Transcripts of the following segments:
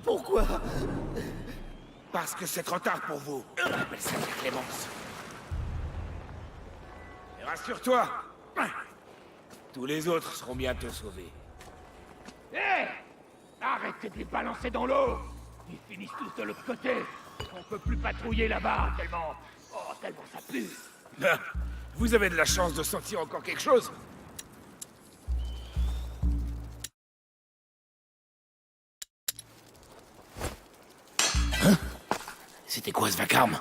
Pourquoi? Parce que c'est trop tard pour vous. On appelle ça la clémence. Et rassure-toi, tous les autres seront bientôt sauvés. Hé! Arrêtez de les balancer dans l'eau! Ils finissent tous de l'autre côté. On peut plus patrouiller là-bas, tellement... Oh, tellement ça pue. Ben, vous avez de la chance de sentir encore quelque chose. Hein? C'était quoi ce vacarme?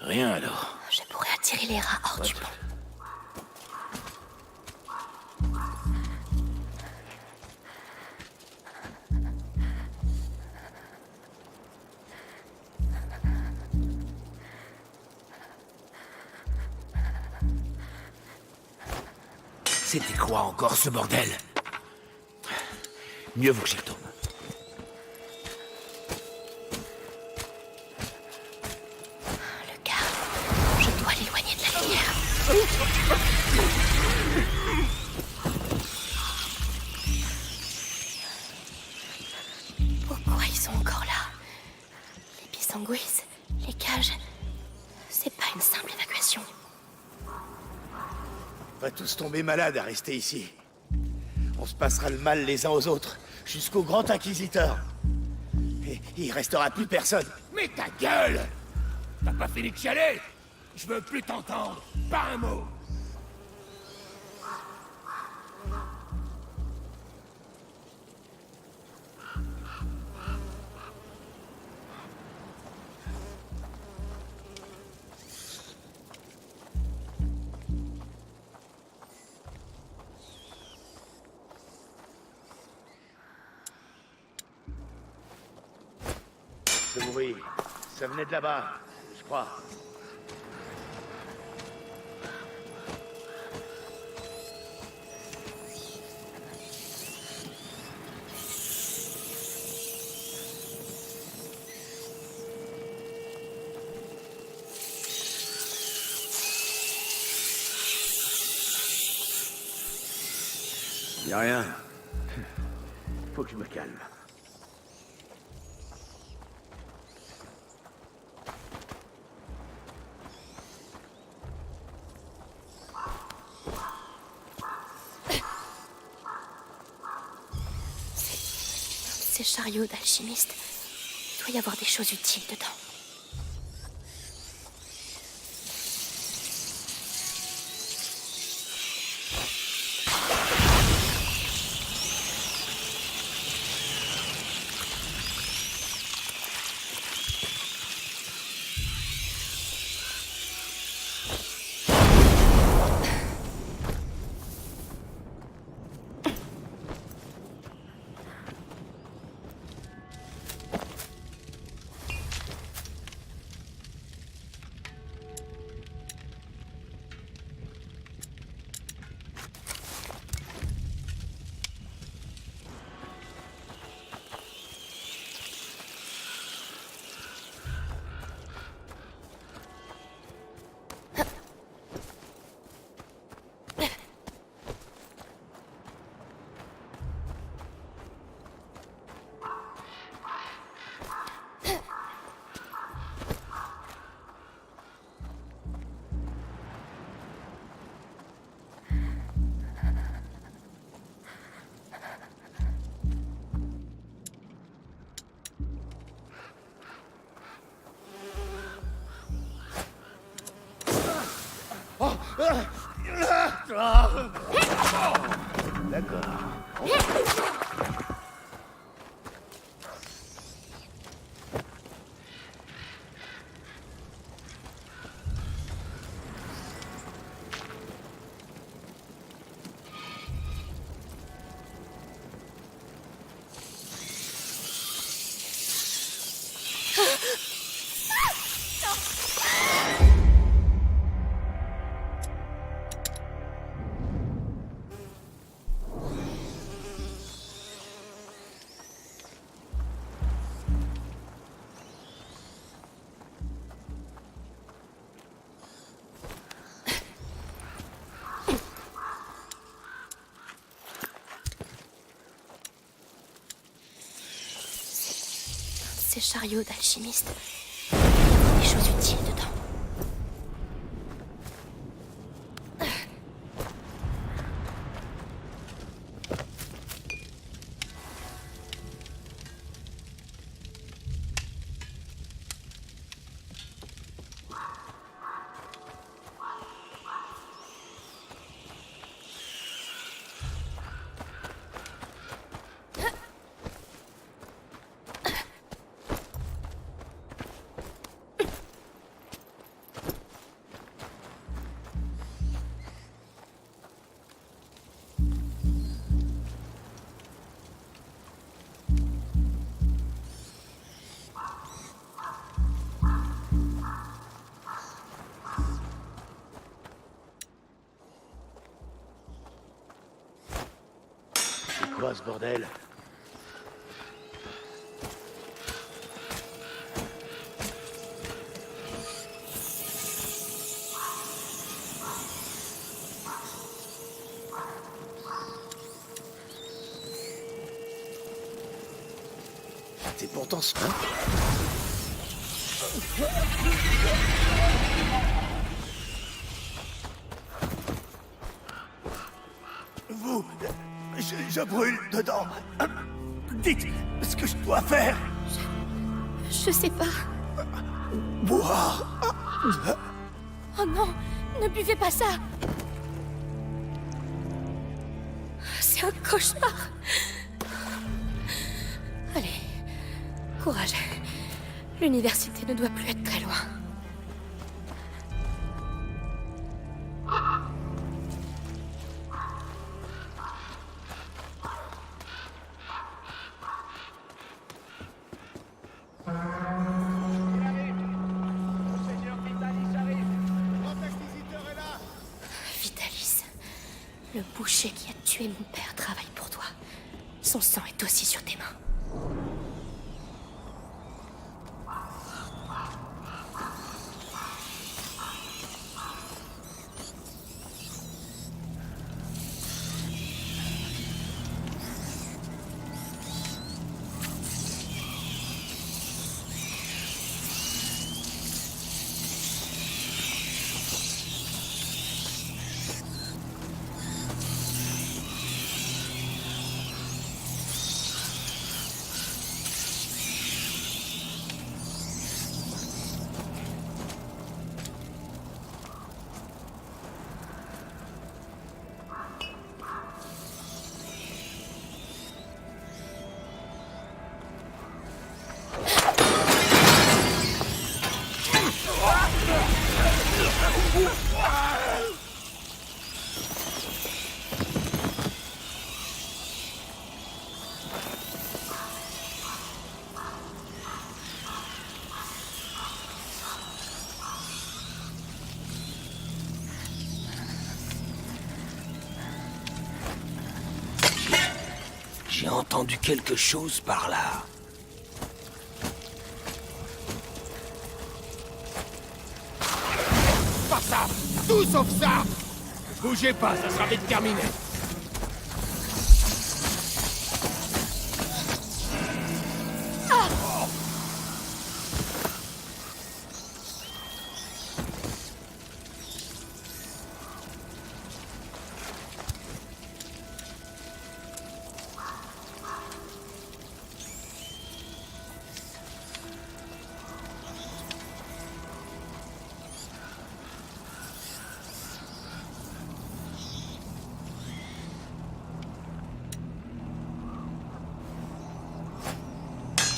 Rien alors. Je pourrais attirer les rats hors du pont. C'était quoi encore ce bordel? Mieux vaut que j'y retourne. Le garde. Je dois l'éloigner de la lumière. Pourquoi ils sont encore là? Les pissanguis, les cages... C'est pas une simple évacuation. On va tous tomber malades à rester ici. On se passera le mal les uns aux autres, jusqu'au Grand Inquisiteur. Et il restera plus personne. Mais ta gueule! T'as pas fini de chialer? Je veux plus t'entendre. Pas un mot. Ce bruit, ça venait de là-bas, je crois. Y'a rien. Faut que je me calme. Ces chariots d'alchimistes. Il doit y avoir des choses utiles dedans. ces chariots d'alchimistes. Il y a des choses utiles dedans. C'est quoi ce bordel? C'est pourtant ce... Hein? Vous... Je brûle dedans. Dites ce que je dois faire. Je sais pas. Boire. Oh non, ne buvez pas ça. C'est un cauchemar. Allez, courage. L'université ne doit plus être très loin. Vitalis, le boucher qui a tué mon père travaille pour toi. Son sang est aussi sur tes mains. J'ai entendu quelque chose par là. Pas ça! Tout sauf ça! Bougez pas, ça sera vite terminé.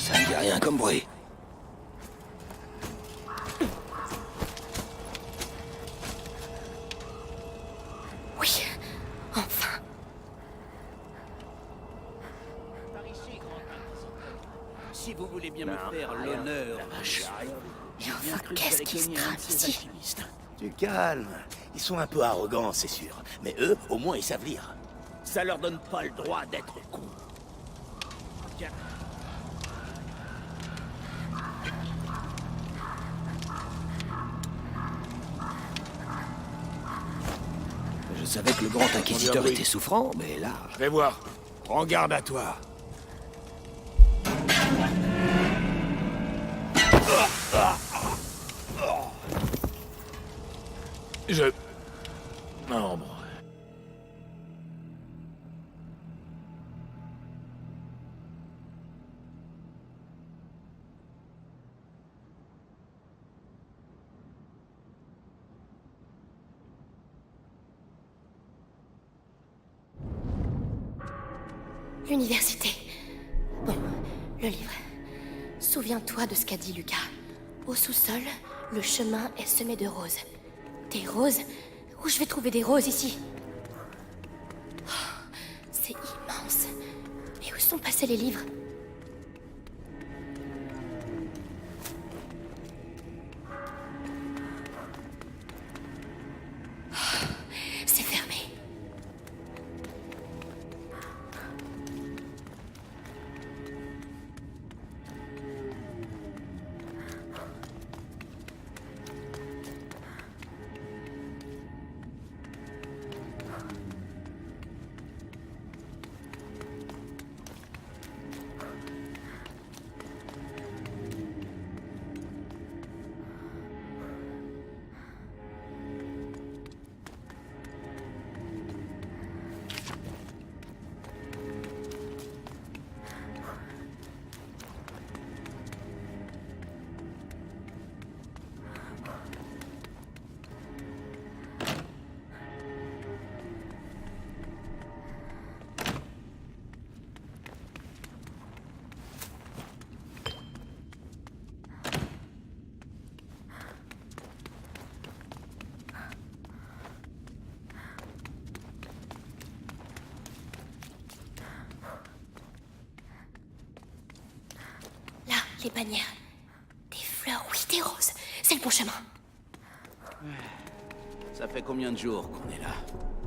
Ça me dit rien comme bruit. Oui, enfin. Si vous voulez bien me faire l'honneur, Et enfin, qu'est-ce qui se trame ici? Tu calmes. Ils sont un peu arrogants, c'est sûr. Mais eux, au moins, ils savent lire. ça leur donne pas le droit d'être cons. Tiens. Je savais que le grand inquisiteur était souffrant, mais là... Je vais voir. Prends garde à toi. Non, bon. L'université. Bon, le livre. Souviens-toi de ce qu'a dit Lucas. Au sous-sol, le chemin est semé de roses. Des roses? Où je vais trouver des roses ici? Oh, c'est immense. Mais où sont passés les livres? Oh, c'est fermé. Là, les bannières. Des fleurs, oui, des roses. C'est le bon chemin. Ça fait combien de jours qu'on est là?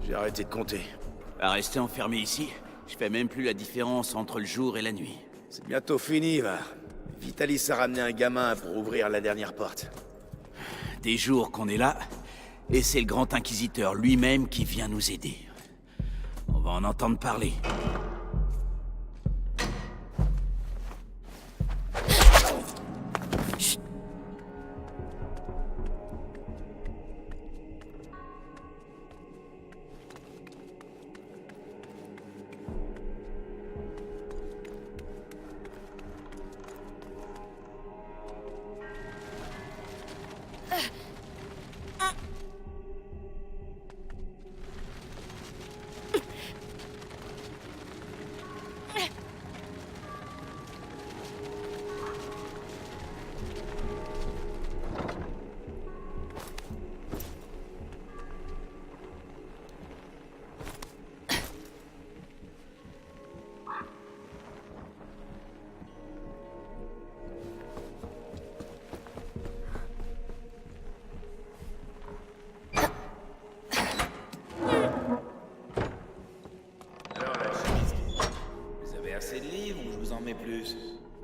J'ai arrêté de compter. À rester enfermé ici, je fais même plus la différence entre le jour et la nuit. C'est bientôt fini, va. Vitalis a ramené un gamin pour ouvrir la dernière porte. Des jours qu'on est là, et c'est le grand inquisiteur lui-même qui vient nous aider. On va en entendre parler.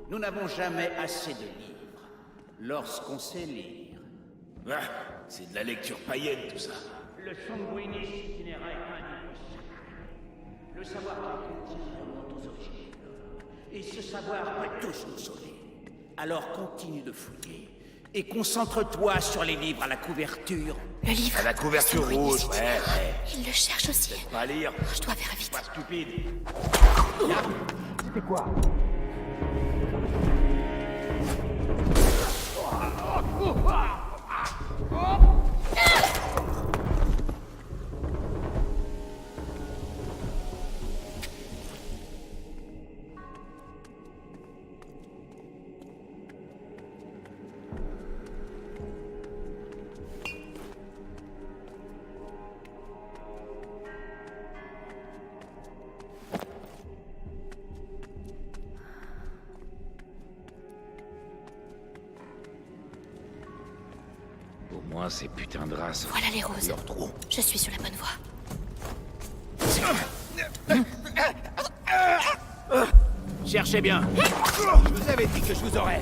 Nous n'avons jamais assez de livres. Lorsqu'on sait lire. Ah, c'est de la lecture païenne, tout ça. Le Sanguinis Itinera est un livre sacré. Le savoir qui contient remonte aux origines. Et ce savoir peut tous nous sauver. Alors continue de fouiller. Et concentre-toi sur les livres à la couverture. Le livre. À la couverture rouge, ouais. Il le cherche aussi. Pas à lire. Je dois faire vite. Pas stupide. C'était quoi? Au moins, ces putains de races. Voilà les roses. Leur trou. Je suis sur la bonne voie. Cherchez bien. Je vous avais dit que je vous aurais.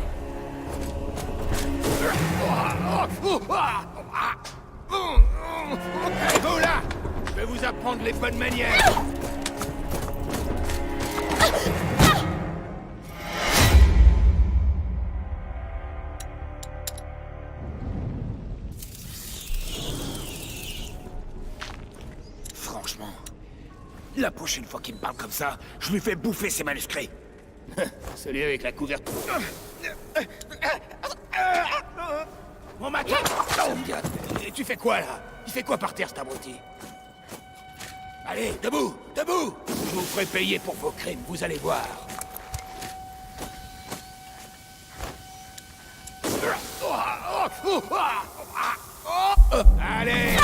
Hey, vous là! Je vais vous apprendre les bonnes manières! La prochaine fois qu'il me parle comme ça, je lui fais bouffer ses manuscrits. Celui avec la couverture. Mon matin. Tu fais quoi là? Il fait quoi par terre cet abruti? Allez, debout, debout. Je vous ferai payer pour vos crimes, vous allez voir. Allez.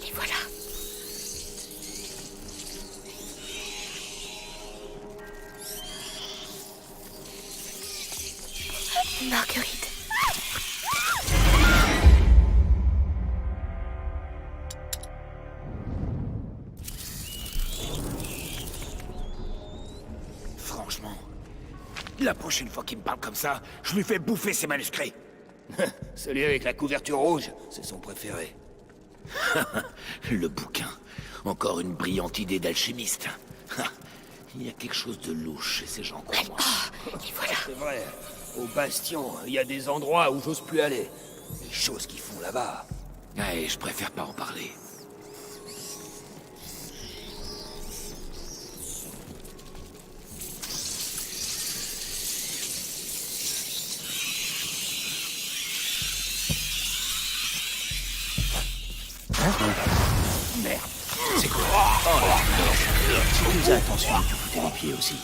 Les voilà. Marguerite. Franchement, la prochaine fois qu'il me parle comme ça, je lui fais bouffer ses manuscrits. Celui avec la couverture rouge, c'est son préféré. Le bouquin. Encore une brillante idée d'alchimiste. Il y a quelque chose de louche chez ces gens comme moi. Les voilà. C'est vrai. Au Bastion, il y a des endroits où j'ose plus aller. Les choses qu'ils font là-bas. Ouais, je préfère pas en parler. Merde. C'est quoi? Si tu faisais attention, tu foutais les pieds aussi.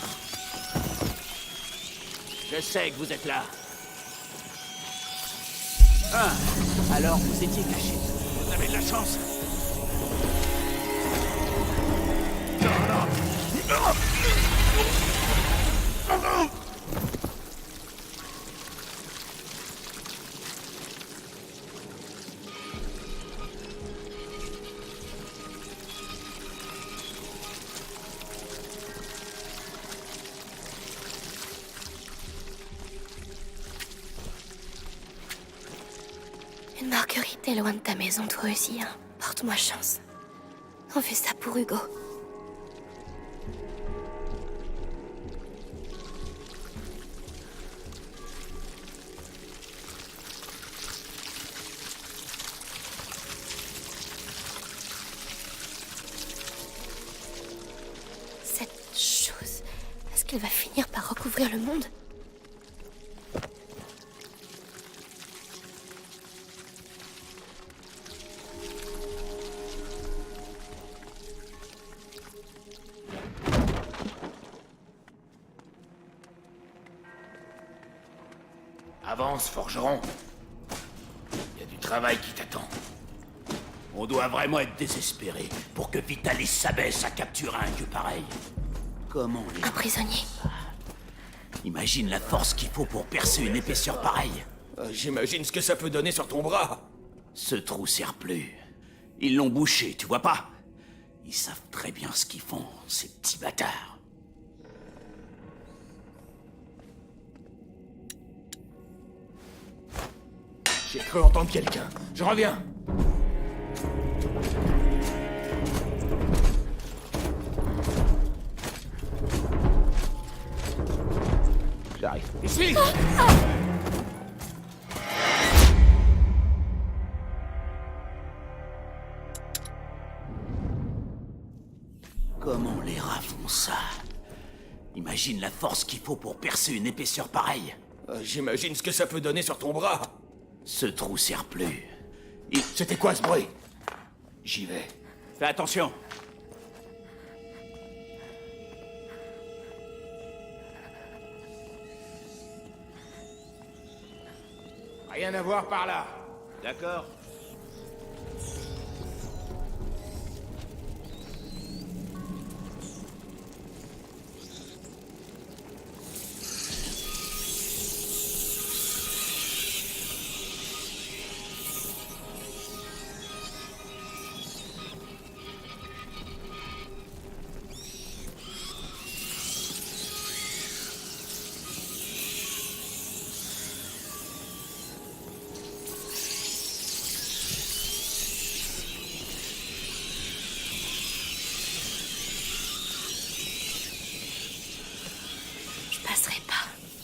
Je sais que vous êtes là. Alors, vous étiez cachés. Vous avez de la chance. Une Marguerite est loin de ta maison, toi aussi, hein. Porte-moi chance. On fait ça pour Hugo. Cette chose, est-ce qu'elle va finir par recouvrir le monde? Avance, forgeron. Il y a du travail qui t'attend. On doit vraiment être désespéré pour que Vitalis s'abaisse à capturer un dieu pareil. Comment les... Un prisonnier. Imagine la force qu'il faut pour percer une épaisseur pareille. J'imagine ce que ça peut donner sur ton bras. Ce trou sert plus. Ils l'ont bouché, tu vois pas? Ils savent très bien ce qu'ils font, ces petits bâtards. J'ai cru entendre quelqu'un. Je reviens. J'arrive. Ici. Comment les rats font ça? Imagine la force qu'il faut pour percer une épaisseur pareille. J'imagine ce que ça peut donner sur ton bras. Ce trou sert plus. C'était quoi ce bruit? J'y vais. Fais attention. Rien à voir par là. D'accord.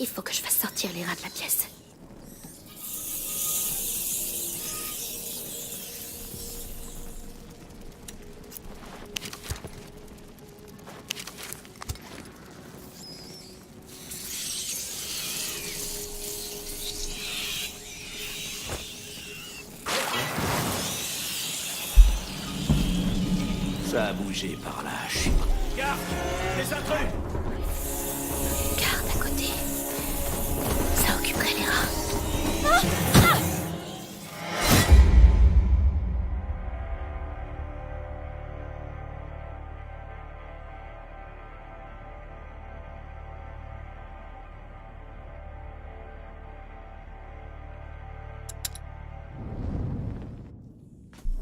Il faut que je fasse sortir les rats de la pièce. Ça a bougé par là, je suis... Garde! Les intrus! Garde à côté. Ça occuperait les rats.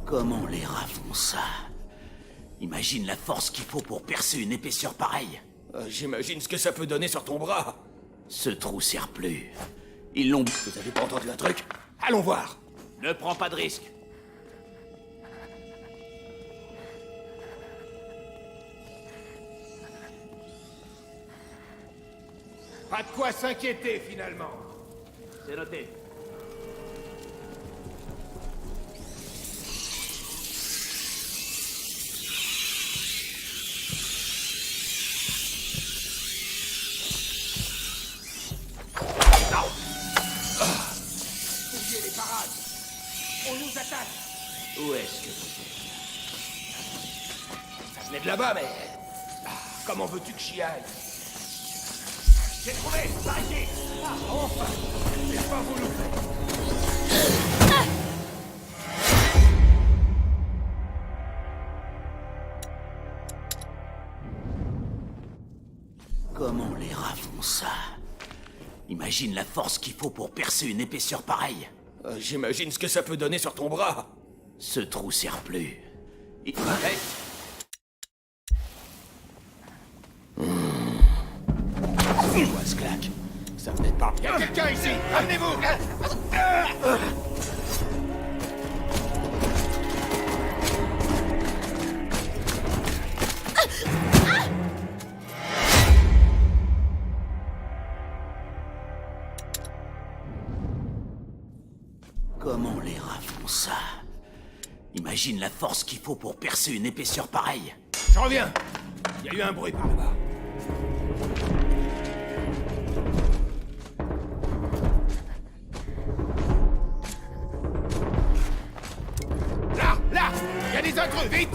Comment les rats font ça? Imagine la force qu'il faut pour percer une épaisseur pareille. J'imagine ce que ça peut donner sur ton bras. Ce trou sert plus. Ils l'ont... Vous avez pas entendu un truc? Allons voir. Ne prends pas de risque. Pas de quoi s'inquiéter, finalement. C'est noté. Oubliez les parades. On nous attaque. Où est-ce que vous Ça venait de là-bas, mais... comment veux-tu que j'y aille? J'ai trouvé. Par ici. Ah, enfin. J'ai pas voulu faire. Comment les rats font ça? Imagine la force qu'il faut pour percer une épaisseur pareille. J'imagine ce que ça peut donner sur ton bras. Ce trou sert plus. Hey, Quoi se claque? ça venait de pas... Y'a quelqu'un ici. Ramenez-vous. Comment les rats font ça? Imagine la force qu'il faut pour percer une épaisseur pareille. Je reviens. Il y a eu un bruit par là-bas. Là! Il y a des intrus, vite!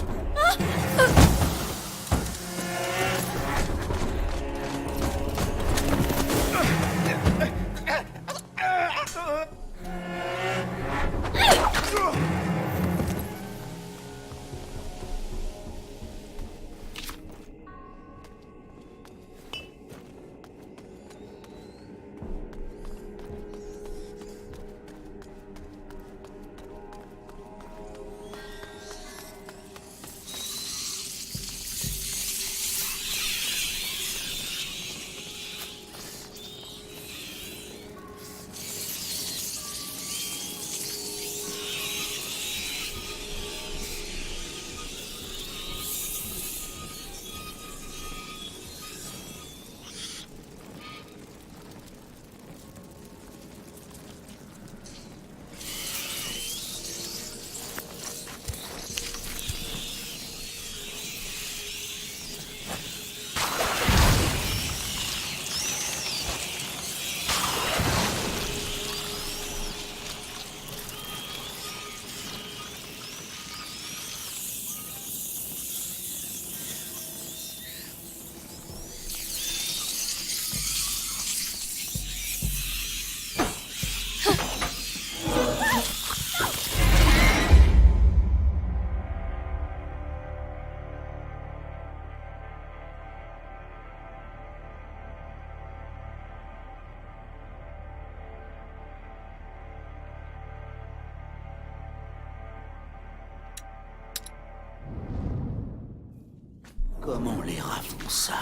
Comment les rats font ça?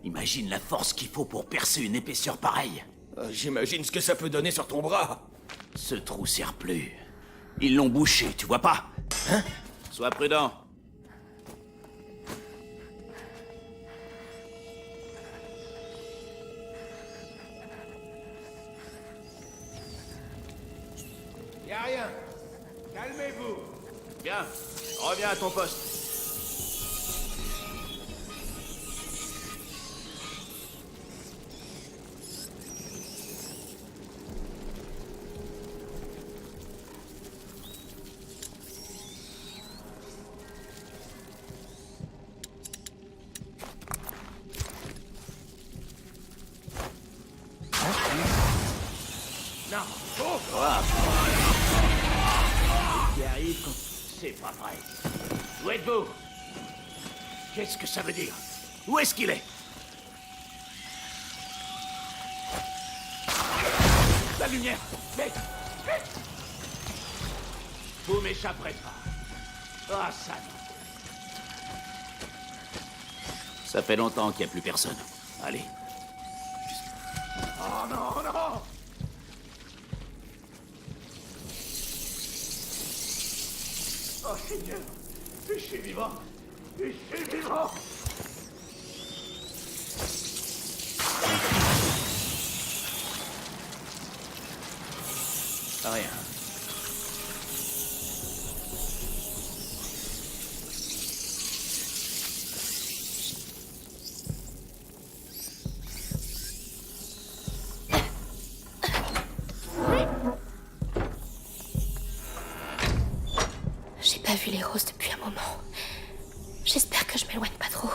Imagine la force qu'il faut pour percer une épaisseur pareille. J'imagine ce que ça peut donner sur ton bras. Ce trou sert plus. Ils l'ont bouché, tu vois pas? Hein? Sois prudent. Bien, reviens à ton poste. Non. Oh. Qui arrive quand... C'est pas vrai. Où êtes-vous? Qu'est-ce que ça veut dire? Où est-ce qu'il est? La lumière! Vite! Vite! Vous m'échapperez pas. Ah, ça non. Ça fait longtemps qu'il n'y a plus personne. Allez. Oh non, non! Oh Seigneur! Je suis vivant! Je suis vivant! Rien. J'ai pas vu les roses depuis un moment. J'espère que je m'éloigne pas trop.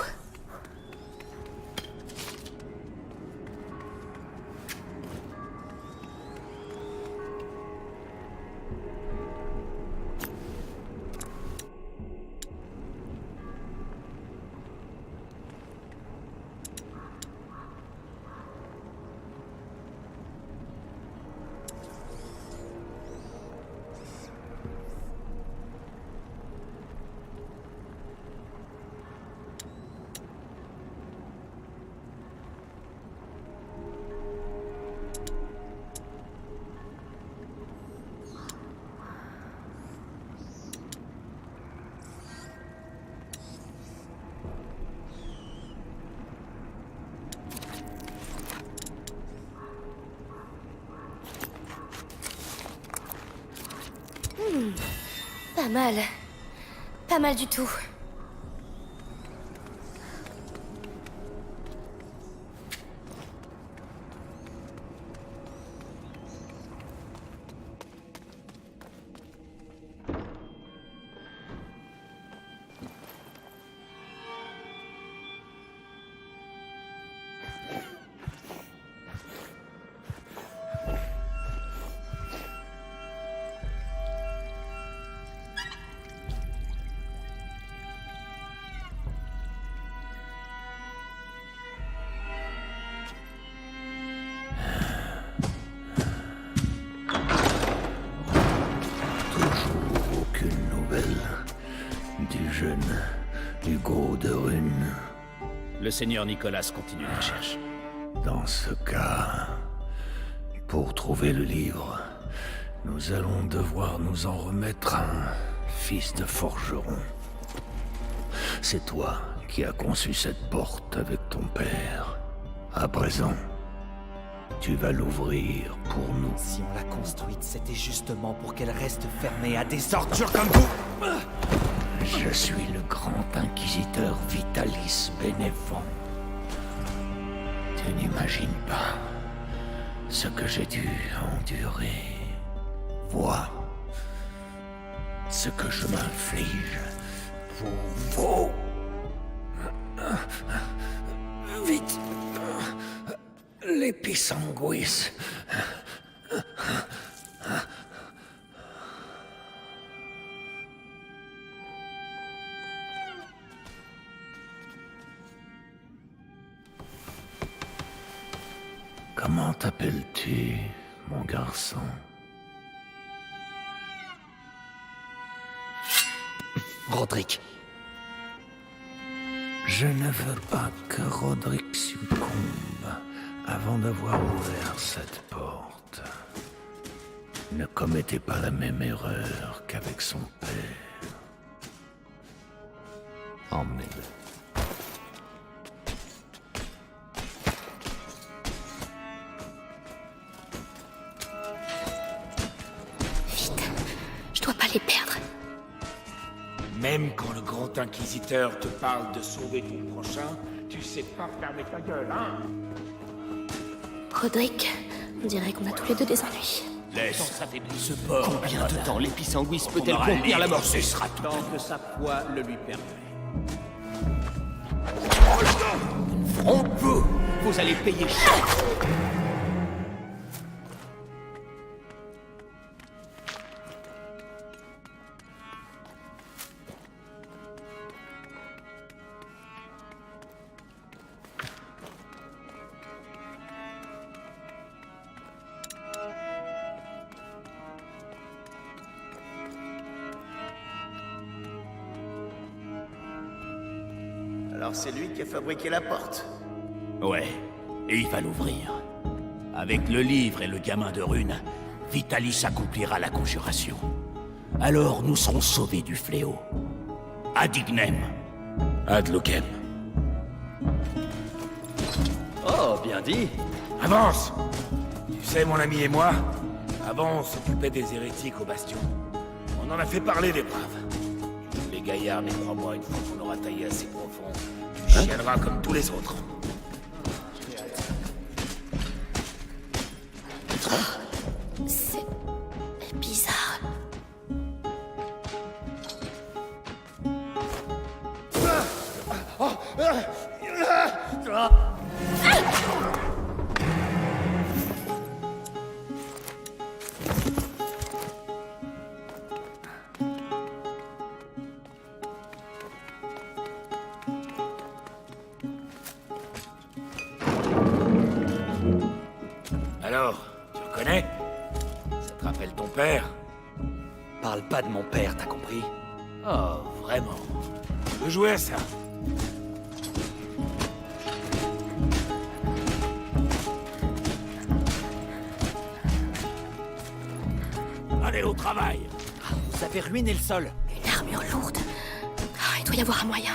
Pas mal. Pas mal du tout. Aucune nouvelle du jeune Hugo de Rune. Le seigneur Nicolas continue la recherche. Dans ce cas, pour trouver le livre, nous allons devoir nous en remettre à un fils de forgeron. C'est toi qui as conçu cette porte avec ton père. À présent, tu vas l'ouvrir pour nous. Si on l'a construite, c'était justement pour qu'elle reste fermée à des ordures comme vous. Je suis le grand inquisiteur Vitalis Bénévent. Tu n'imagines pas ce que j'ai dû endurer. Vois ce que je m'inflige pour vous. Vite, l'épisanguis. Comment t'appelles-tu, mon garçon? Roderick. Je ne veux pas que Roderick succombe avant d'avoir ouvert cette porte. Ne commettez pas la même erreur qu'avec son père. Emmenez-le. Vite, je dois pas les perdre. Même quand le grand inquisiteur te parle de sauver ton prochain, tu sais pas fermer ta gueule, hein? Roderick, on dirait qu'on a tous les deux des ennuis. Laisse ce porc. Combien de temps l'épisanguis peut-elle aura contenir la mort? ce sera tout. Tant que sa foi le lui permet. Front, vous allez payer cher. Alors c'est lui qui a fabriqué la porte. Ouais, et il va l'ouvrir. Avec le livre et le gamin de runes, Vitalis accomplira la conjuration. Alors nous serons sauvés du fléau. Ad ignem. Ad locem. Oh, bien dit. Avance! Tu sais, mon ami et moi, avant on s'occupait des hérétiques au bastion. On en a fait parler des braves. Les gaillards, mais crois-moi, une fois qu'on aura taillé assez profond, tu chialeras comme tous les autres. C'est bizarre. Alors, tu reconnais? Ça te rappelle ton père? Parle pas de mon père, t'as compris? Oh, vraiment? Tu veux jouer à ça? Allez, au travail! Vous avez ruiné le sol. Une armure lourde. Ah, il doit y avoir un moyen.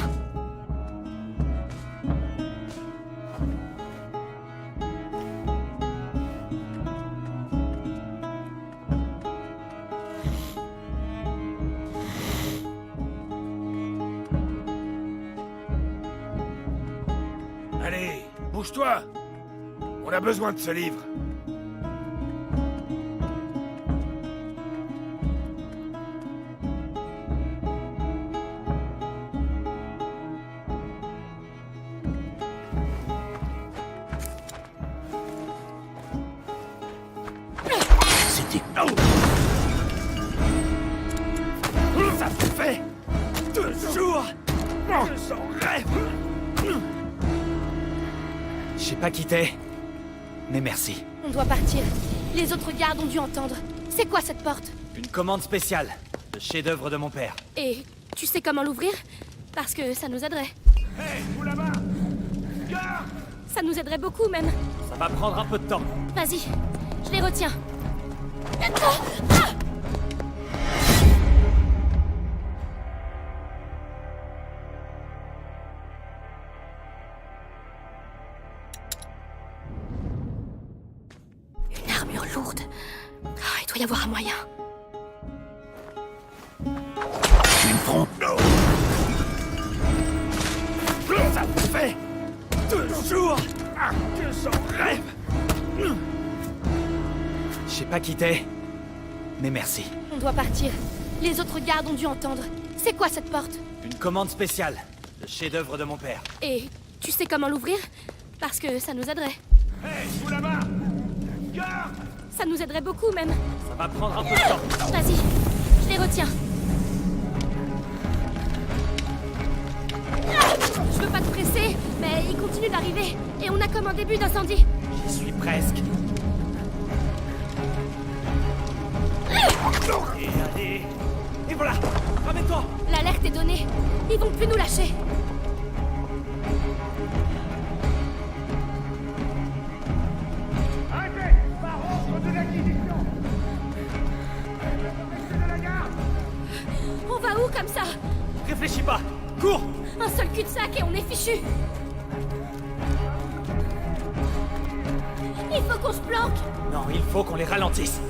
Allez, bouge-toi! On a besoin de ce livre. C'était... Ça fait 2 jours que j'en rêve. Je sais pas qui t'es, mais merci. On doit partir. Les autres gardes ont dû entendre. C'est quoi cette porte? Une commande spéciale. Le chef-d'œuvre de mon père. Et tu sais comment l'ouvrir? Parce que ça nous aiderait. Hé, vous là-bas! Garde! Ça nous aiderait beaucoup même. Ça va prendre un peu de temps. Vas-y, je les retiens. Une armure lourde. Ah, il doit y avoir un moyen. Une fronde. Ça fait 2 jours que j'en rêve. Je sais pas qui t'es, mais merci. On doit partir. Les autres gardes ont dû entendre. C'est quoi cette porte? Une commande spéciale. Le chef-d'œuvre de mon père. Et tu sais comment l'ouvrir? Parce que ça nous aiderait. Hé, vous là-bas! Garde! Ça nous aiderait beaucoup même. Ça va prendre un peu de temps. Vas-y, je les retiens. Je veux pas te presser, mais ils continuent d'arriver. Et on a comme un début d'incendie. J'y suis presque. Et allez. Et voilà. Ramène-toi. L'alerte est donnée. Ils vont plus nous lâcher. Arrêtez! Par ordre de l'Inquisition! Restez de la garde! On va où comme ça? Réfléchis pas. Cours. Un seul cul-de-sac et on est fichu. Il faut qu'on se planque. Non, il faut qu'on les ralentisse.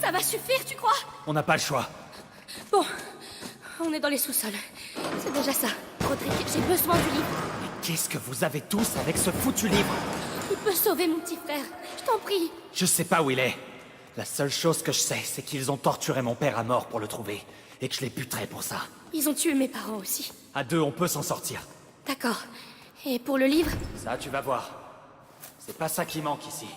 Ça va suffire, tu crois? On n'a pas le choix. Bon, on est dans les sous-sols. C'est déjà ça. Roderick, j'ai besoin du livre. Mais qu'est-ce que vous avez tous avec ce foutu livre? Il peut sauver mon petit frère. Je t'en prie. Je sais pas où il est. La seule chose que je sais, c'est qu'ils ont torturé mon père à mort pour le trouver. Et que je les buterai pour ça. Ils ont tué mes parents aussi. À deux, on peut s'en sortir. D'accord. Et pour le livre? Ça, tu vas voir. C'est pas ça qui manque ici.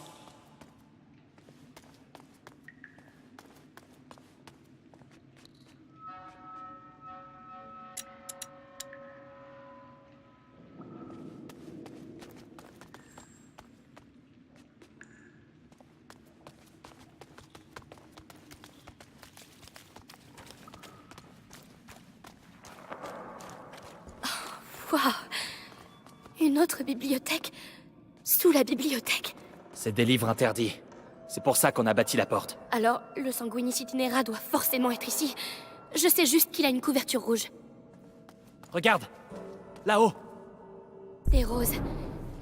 Waouh! Une autre bibliothèque? Sous la bibliothèque? C'est des livres interdits. C'est pour ça qu'on a bâti la porte. Alors, le Sanguinis Itinera doit forcément être ici. Je sais juste qu'il a une couverture rouge. Regarde! Là-haut! Des roses.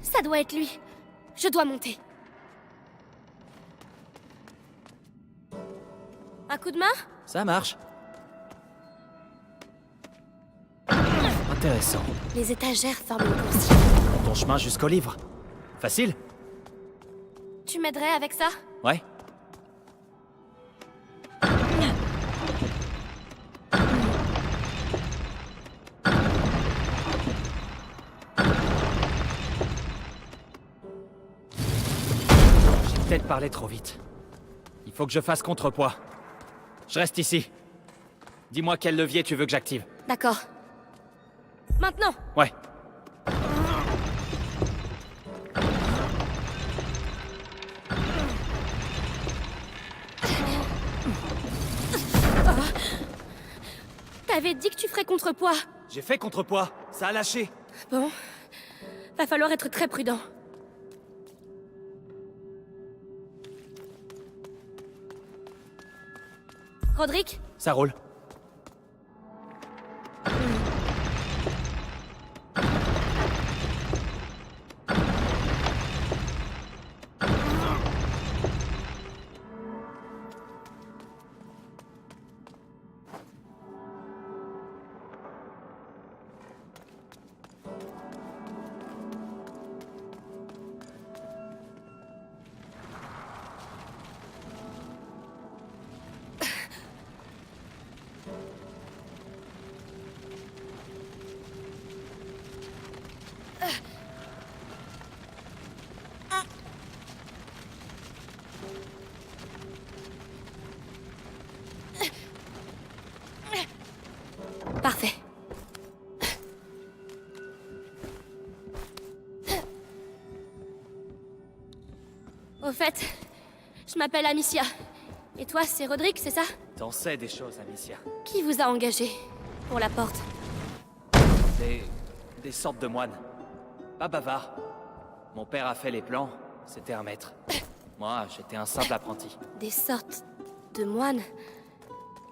Ça doit être lui. Je dois monter. Un coup de main? Ça marche. Intéressant. Les étagères forment une coursive. Ton chemin jusqu'au livre. Facile? Tu m'aiderais avec ça? Ouais. J'ai peut-être parlé trop vite. Il faut que je fasse contrepoids. Je reste ici. Dis-moi quel levier tu veux que j'active. D'accord. Maintenant! Ouais. T'avais dit que tu ferais contrepoids. J'ai fait contrepoids. Ça a lâché. Bon. Va falloir être très prudent. Roderick? Ça roule. Parfait. Au fait, je m'appelle Amicia. Et toi, c'est Roderick, c'est ça? T'en sais des choses, Amicia. Qui vous a engagé pour la porte? Des sortes de moines. Pas bavards. Mon père a fait les plans, c'était un maître. Moi, j'étais un simple apprenti. Des sortes de moines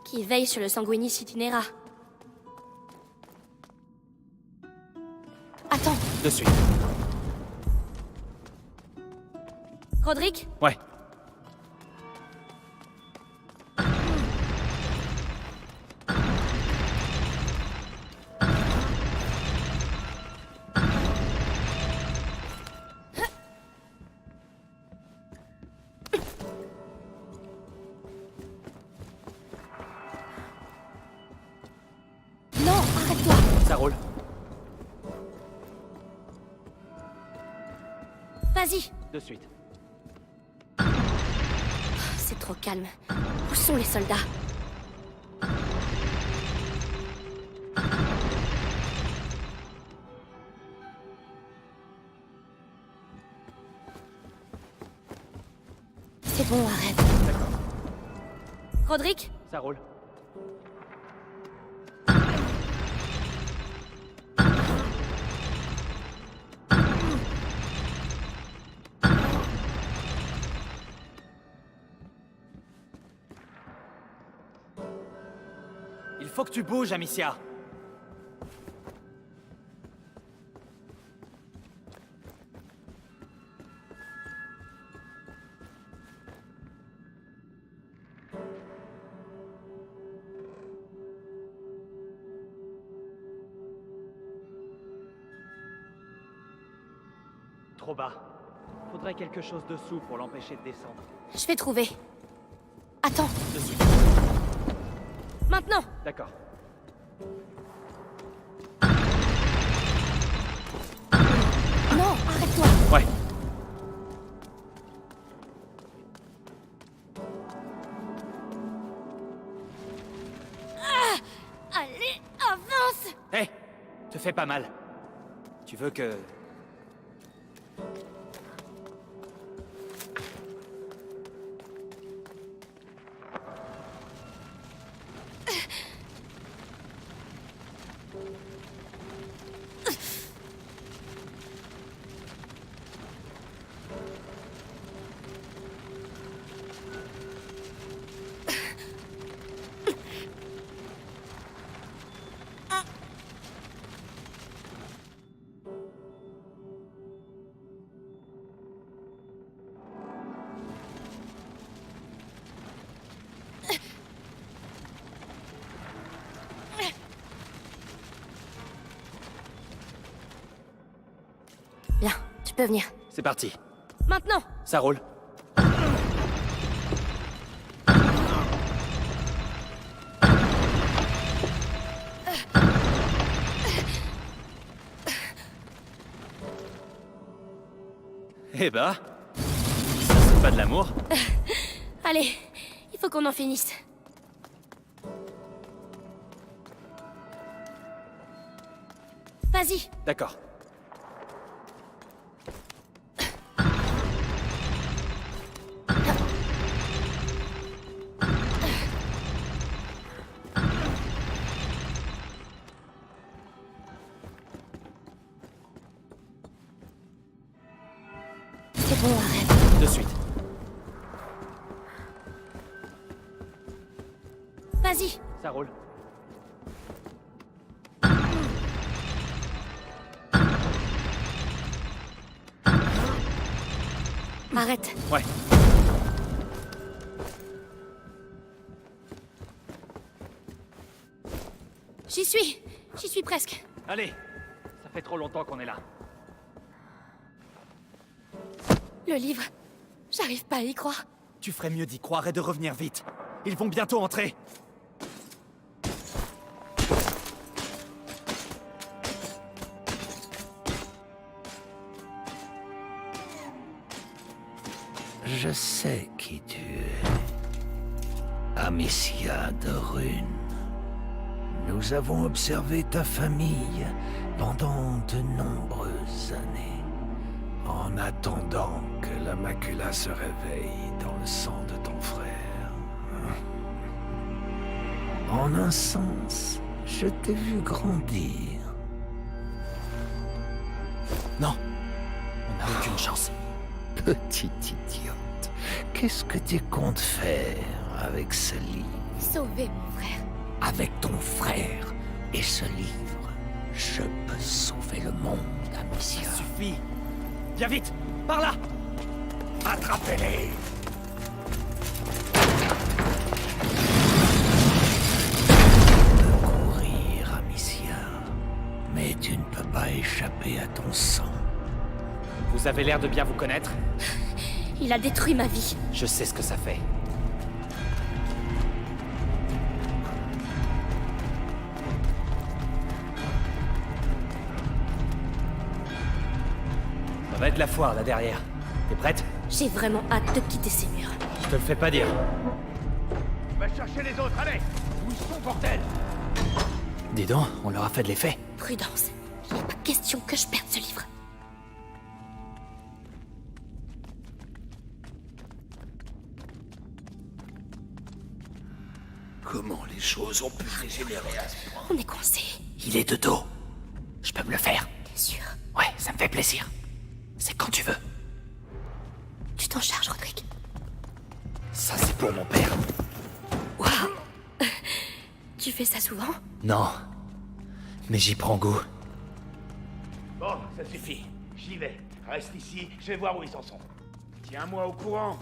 qui veillent sur le Sanguinis Itinera. Attends, De suite. Roderick? Ouais. Non, arrête-toi! Ça roule. Vas-y! De suite. C'est trop calme. Où sont les soldats? C'est bon, arrête. Roderick? Ça roule. Il faut que tu bouges, Amicia. trop bas. Faudrait quelque chose dessous pour l'empêcher de descendre. Je vais trouver. Attends, Dessus. maintenant! D'accord. Non, arrête-toi! Ouais. Allez, avance! Hé, te fais pas mal. Tu veux que... Bien, tu peux venir. C'est parti. Maintenant! Ça roule. Eh bah, ça c'est pas de l'amour. Allez, il faut qu'on en finisse. Vas-y, D'accord. c'est bon, arrête. De suite. Vas-y, Ça roule. arrête. Ouais. J'y suis presque. Allez, ça fait trop longtemps qu'on est là. Le livre, j'arrive pas à y croire. Tu ferais mieux d'y croire et de revenir vite. Ils vont bientôt entrer. Je sais qui tu es. Amicia de Rune. Nous avons observé ta famille pendant de nombreuses années, en attendant que la macula se réveille dans le sang de ton frère. En un sens, je t'ai vu grandir. Non, on n'a aucune chance. Petite idiote, qu'est-ce que tu comptes faire avec ce livre? Sauver mon frère. Avec ton frère et ce livre, je peux sauver le monde, Amicia. Ça suffit. Viens vite, par là. Attrapez-les! Tu peux courir, Amicia, mais tu ne peux pas échapper à ton sang. Vous avez l'air de bien vous connaître. Il a détruit ma vie. Je sais ce que ça fait. Ça va être la foire, là derrière. T'es prête? J'ai vraiment hâte de quitter ces murs. Je te le fais pas dire. Va chercher les autres, allez! Où ils sont, bordel? Dis donc, on leur a fait de l'effet. Prudence. Il n'est pas question que je perde ce livre. Comment les choses ont pu dégénérer à ce point? On est coincé. Il est de dos. Je peux me le faire. T'es sûr? Ouais, ça me fait plaisir. C'est quand tu veux. Tu t'en charges, Roderick. Ça, c'est pour mon père. Waouh! Tu fais ça souvent? Non. Mais j'y prends goût. Bon, ça suffit. J'y vais. Reste ici, je vais voir où ils en sont. Tiens-moi au courant.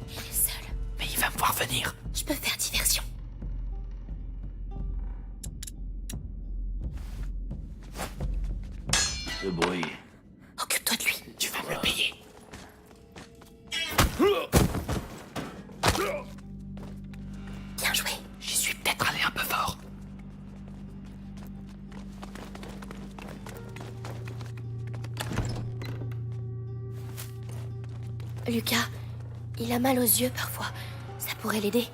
Il est seul. Mais il va me voir venir. Je peux faire diversion. Ce bruit, Lucas, il a mal aux yeux parfois. Ça pourrait l'aider.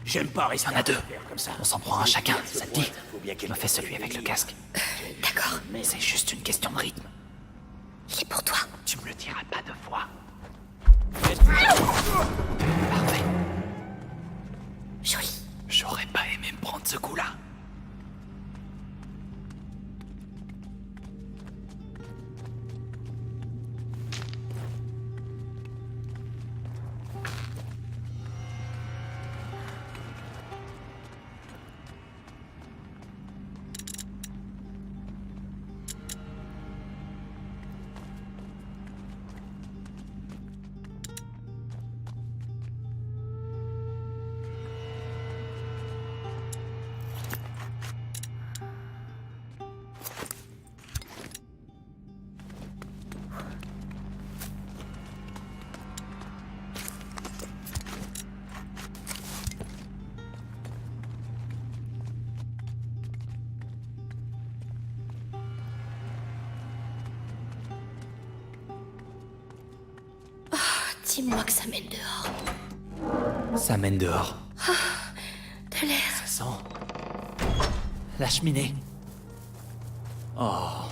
J'aime pas rester Il y en a deux. comme ça. On s'en prend un chacun, ça te dit? Faut bien Je me fais celui avec le casque. D'accord, C'est juste une question de rythme. il est pour toi. Tu me le diras pas deux fois. Parfait. Joli. J'aurais pas aimé me prendre ce coup-là. Dis-moi que ça mène dehors. Ça mène dehors. De l'air. Ça sent... la cheminée. Oh,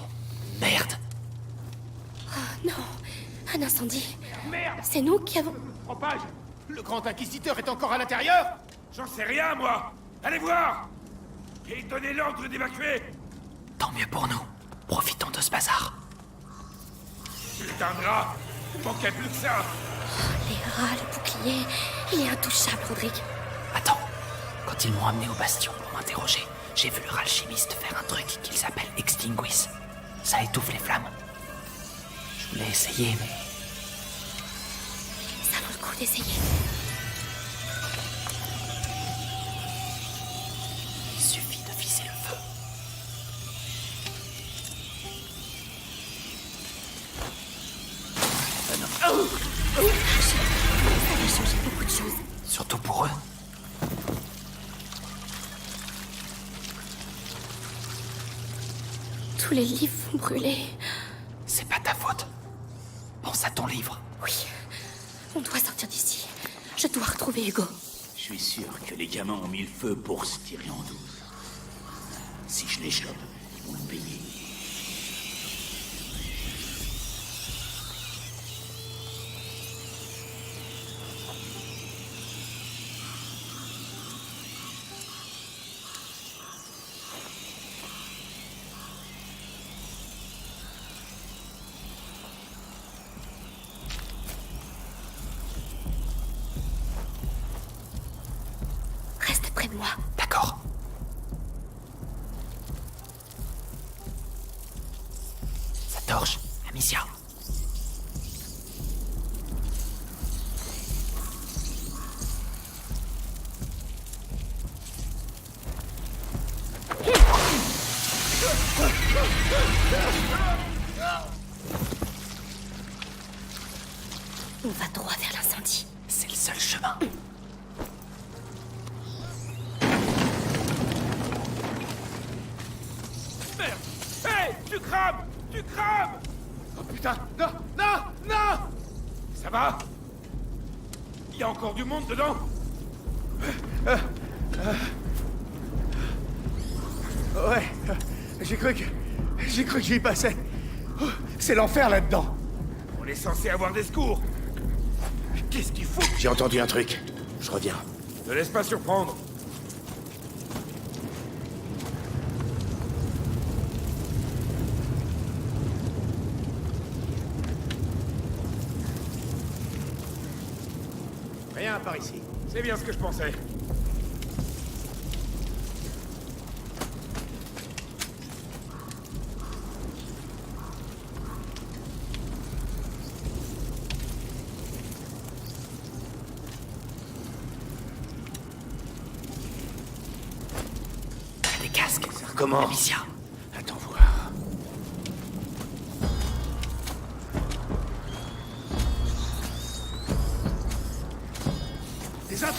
merde. Oh non, un incendie. Merde! C'est nous qui avons... Propage! Le grand inquisiteur est encore à l'intérieur? J'en sais rien, moi! Allez voir! Et donnez l'ordre d'évacuer! Tant mieux pour nous. Profitons de ce bazar. Putain de rat! Il manquait plus que ça! Les rats, le bouclier... Il est intouchable, Rodrigue. Attends. Quand ils m'ont amené au bastion pour m'interroger, j'ai vu leur alchimiste faire un truc qu'ils appellent Extinguis. Ça étouffe les flammes. Je voulais essayer, mais... Ça vaut le coup d'essayer. il suffit de viser le feu. Ça va changer beaucoup de choses. Surtout pour eux. Tous les livres vont brûler. C'est pas ta faute. Pense à ton livre. Oui, on doit sortir d'ici. Je dois retrouver Hugo. Je suis sûr que les gamins ont mis le feu pour se tirer en douce. Si je les chope, ils vont le payer. Reste près de moi. D'accord. Sa torche, Amicia. On va droit vers l'incendie. C'est le seul chemin. Merde! Hé! Tu crames! Tu crames! Oh putain! Non! Non! Non! Ça va? Il y a encore du monde dedans? Ouais, j'ai cru que j'y passais. Oh, c'est l'enfer là-dedans. On est censé avoir des secours! Qu'est-ce qu'il faut? J'ai entendu un truc. Je reviens. Ne laisse pas surprendre. Rien par ici. C'est bien ce que je pensais. Des casques. Comment? Amicia. Attends voir.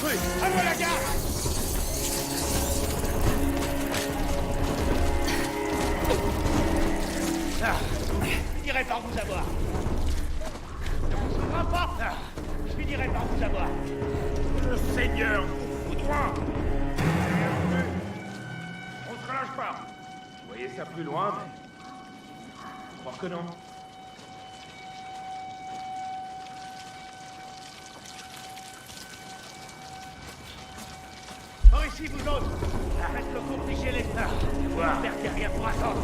l'intrus! À moi la garde! Ah, je finirai par vous avoir. Ne vous ouvrez pas. Ah, je finirai par vous avoir. Le Seigneur vous foudroie. On se relâche pas. Je voyais ça plus loin, mais... Je crois que non. Par ici, vous autres! Arrête le cours, fichez-les! Voir. Perdez rien pour attendre!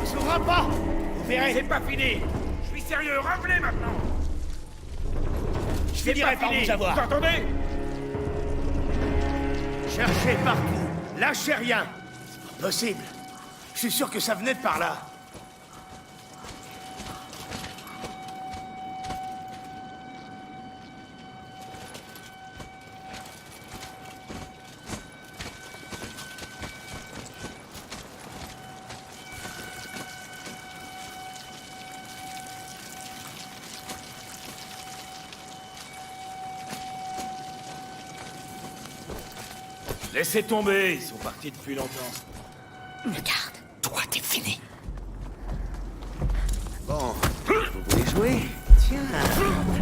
On s'ouvrira pas! Vous verrez! C'est pas fini. Je suis sérieux, revenez maintenant. Je C'est finirai pas par fini. vous avoir! Vous entendez? Cherchez partout! Lâchez rien! C'est pas possible! Je suis sûr que ça venait de par là! Laissez tomber, ils sont partis depuis longtemps. Regarde. Toi, t'es fini. Bon, vous voulez jouer? Tiens!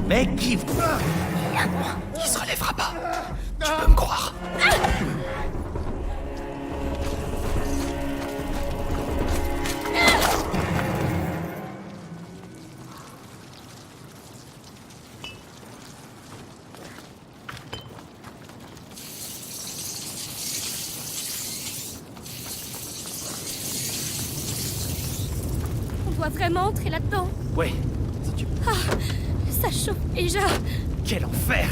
Mais qui vous... Il se relèvera pas. Tu peux me croire. On doit vraiment entrer là-dedans. Ouais, si tu... Ça chauffe déjà. Quel enfer!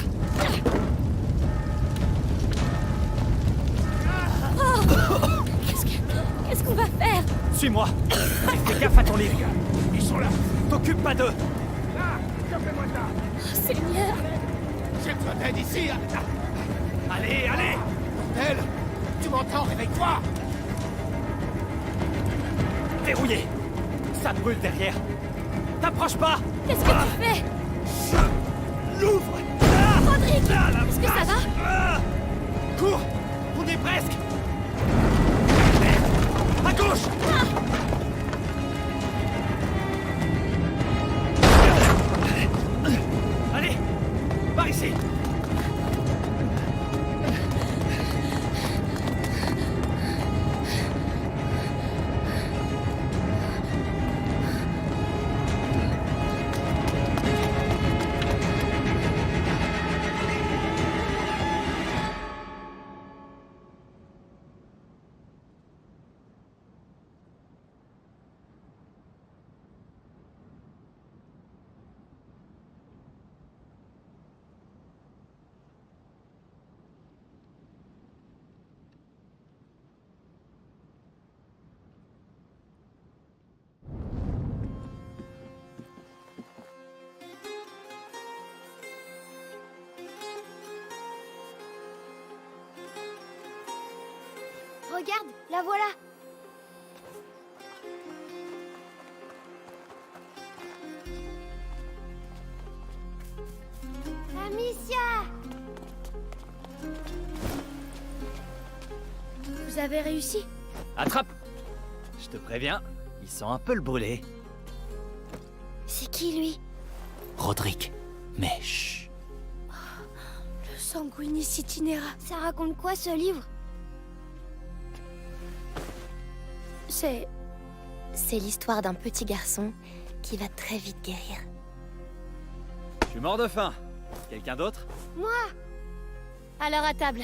Qu'est-ce qu'on va faire? Suis-moi! Et fais gaffe à ton livre! Ils sont là! T'occupe pas d'eux! Oh, Seigneur. J'ai besoin d'aide ici! Allez, allez! Elle! Tu m'entends? Réveille-toi! Verrouillé! Ça brûle derrière! T'approches pas! Qu'est-ce que tu fais? L'ouvre! Rodrigue! Est-ce que ça va? Cours! On est presque! À gauche! Allez! Par ici! Regarde, la voilà. Amicia! Vous avez réussi? Attrape! Je te préviens, il sent un peu le brûlé. C'est qui, lui? Rodrigue, mais chut. Le Sanguinis Itinera. Ça raconte quoi, ce livre? C'est l'histoire d'un petit garçon qui va très vite guérir. Je suis mort de faim. Quelqu'un d'autre? Moi! Alors à table.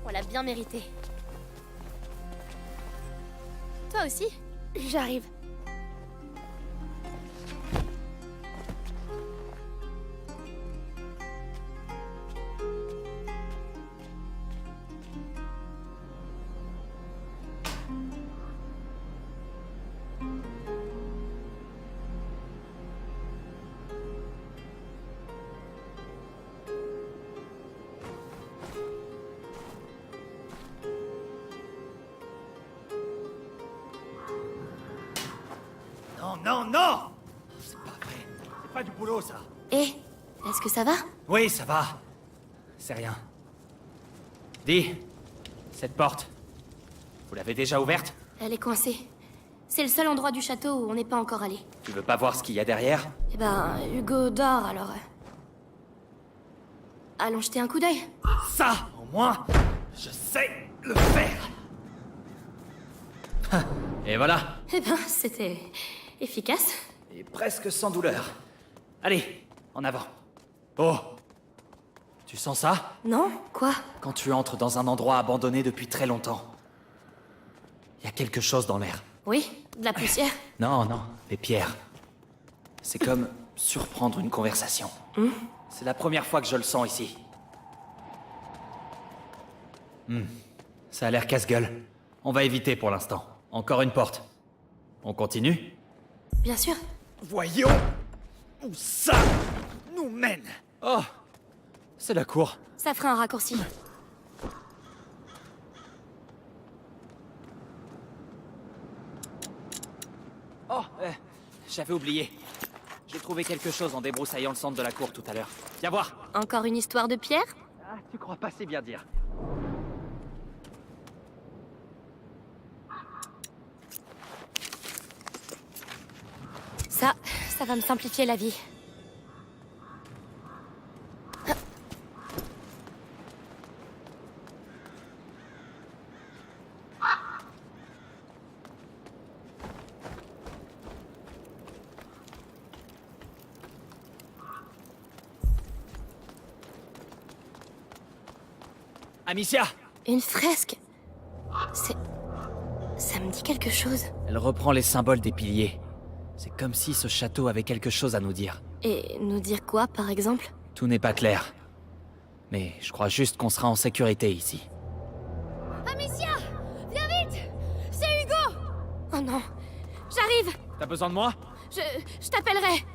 On l'a bien mérité. Toi aussi? J'arrive. Non, non, non! C'est pas vrai. C'est pas du boulot, ça. Est-ce que ça va? Oui, ça va. C'est rien. Dis, cette porte, vous l'avez déjà ouverte? Elle est coincée. C'est le seul endroit du château où on n'est pas encore allé. Tu veux pas voir ce qu'il y a derrière? Eh ben, Hugo dort alors. Allons jeter un coup d'œil. Ça, au moins, je sais le faire. Et voilà. Eh ben, c'était efficace. Et presque sans douleur. Allez, en avant. Oh, tu sens ça? Non? Quoi? Quand tu entres dans un endroit abandonné depuis très longtemps, il y a quelque chose dans l'air. Oui, de la poussière. Non, non, des pierres. C'est comme surprendre une conversation. C'est la première fois que je le sens ici. Ça a l'air casse-gueule. On va éviter pour l'instant. Encore une porte. On continue? Bien sûr. Voyons où ça nous mène. Oh, c'est la cour. Ça fera un raccourci. Oh, j'avais oublié. J'ai trouvé quelque chose en débroussaillant le centre de la cour tout à l'heure. Viens voir. Encore une histoire de pierre? Ah, tu crois pas, c'est bien dire. Ça va me simplifier la vie. Amicia! Une fresque. Ça me dit quelque chose. Elle reprend les symboles des piliers. C'est comme si ce château avait quelque chose à nous dire. Et nous dire quoi, par exemple? Tout n'est pas clair. Mais je crois juste qu'on sera en sécurité ici. Amicia! Viens vite! C'est Hugo! Oh non! J'arrive! T'as besoin de moi? Je t'appellerai!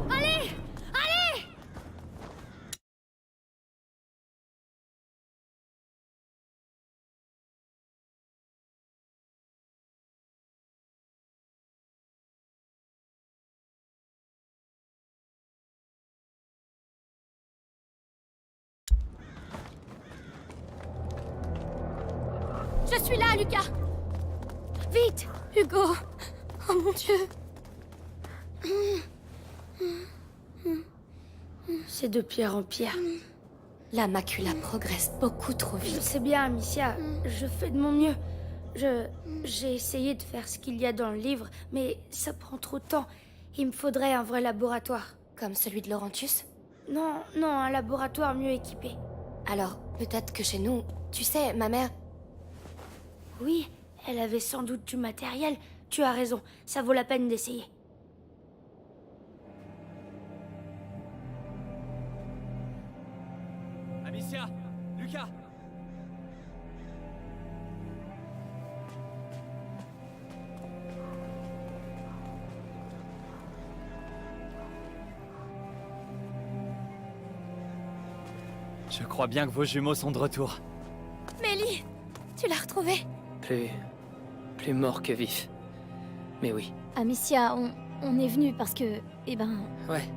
Allez! Allez! Je suis là, Lucas! Vite! Hugo! Oh mon Dieu! C'est de pierre en pierre. La macula progresse beaucoup trop Je vite. sais bien, Amicia. Je fais de mon mieux. J'ai essayé de faire ce qu'il y a dans le livre, mais ça prend trop de temps. Il me faudrait un vrai laboratoire. Comme celui de Laurentius? Non, un laboratoire mieux équipé. Alors, peut-être que chez nous... Tu sais, ma mère... Oui, elle avait sans doute du matériel. Tu as raison, ça vaut la peine d'essayer. Amicia! Lucas! Je crois bien que vos jumeaux sont de retour. Mélie! Tu l'as retrouvée? Plus mort que vif. Mais oui. Amicia, on est venu parce que... Eh ben... Ouais.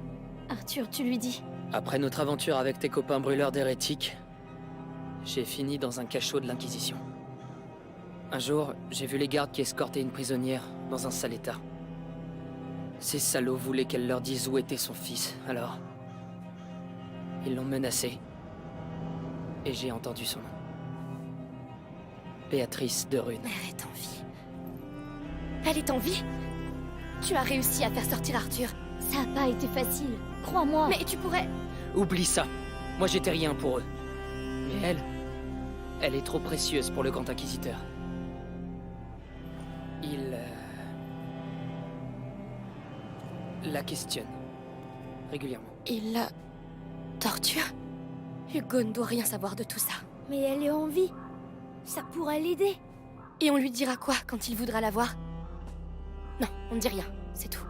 Arthur, tu lui dis. Après notre aventure avec tes copains brûleurs d'hérétiques, j'ai fini dans un cachot de l'Inquisition. Un jour, j'ai vu les gardes qui escortaient une prisonnière dans un sale état. Ces salauds voulaient qu'elle leur dise où était son fils, alors... Ils l'ont menacée. Et j'ai entendu son nom. Béatrice de Rune. Elle est en vie. Elle est en vie? Tu as réussi à faire sortir Arthur. Ça a pas été facile, crois-moi. Mais tu pourrais... Oublie ça. Moi j'étais rien pour eux. Mais elle est trop précieuse pour le Grand Inquisiteur. Il... la questionne. Régulièrement. Il la... torture? Hugo ne doit rien savoir de tout ça. Mais elle est en vie. Ça pourrait l'aider. Et on lui dira quoi quand il voudra la voir? Non, on ne dit rien, c'est tout.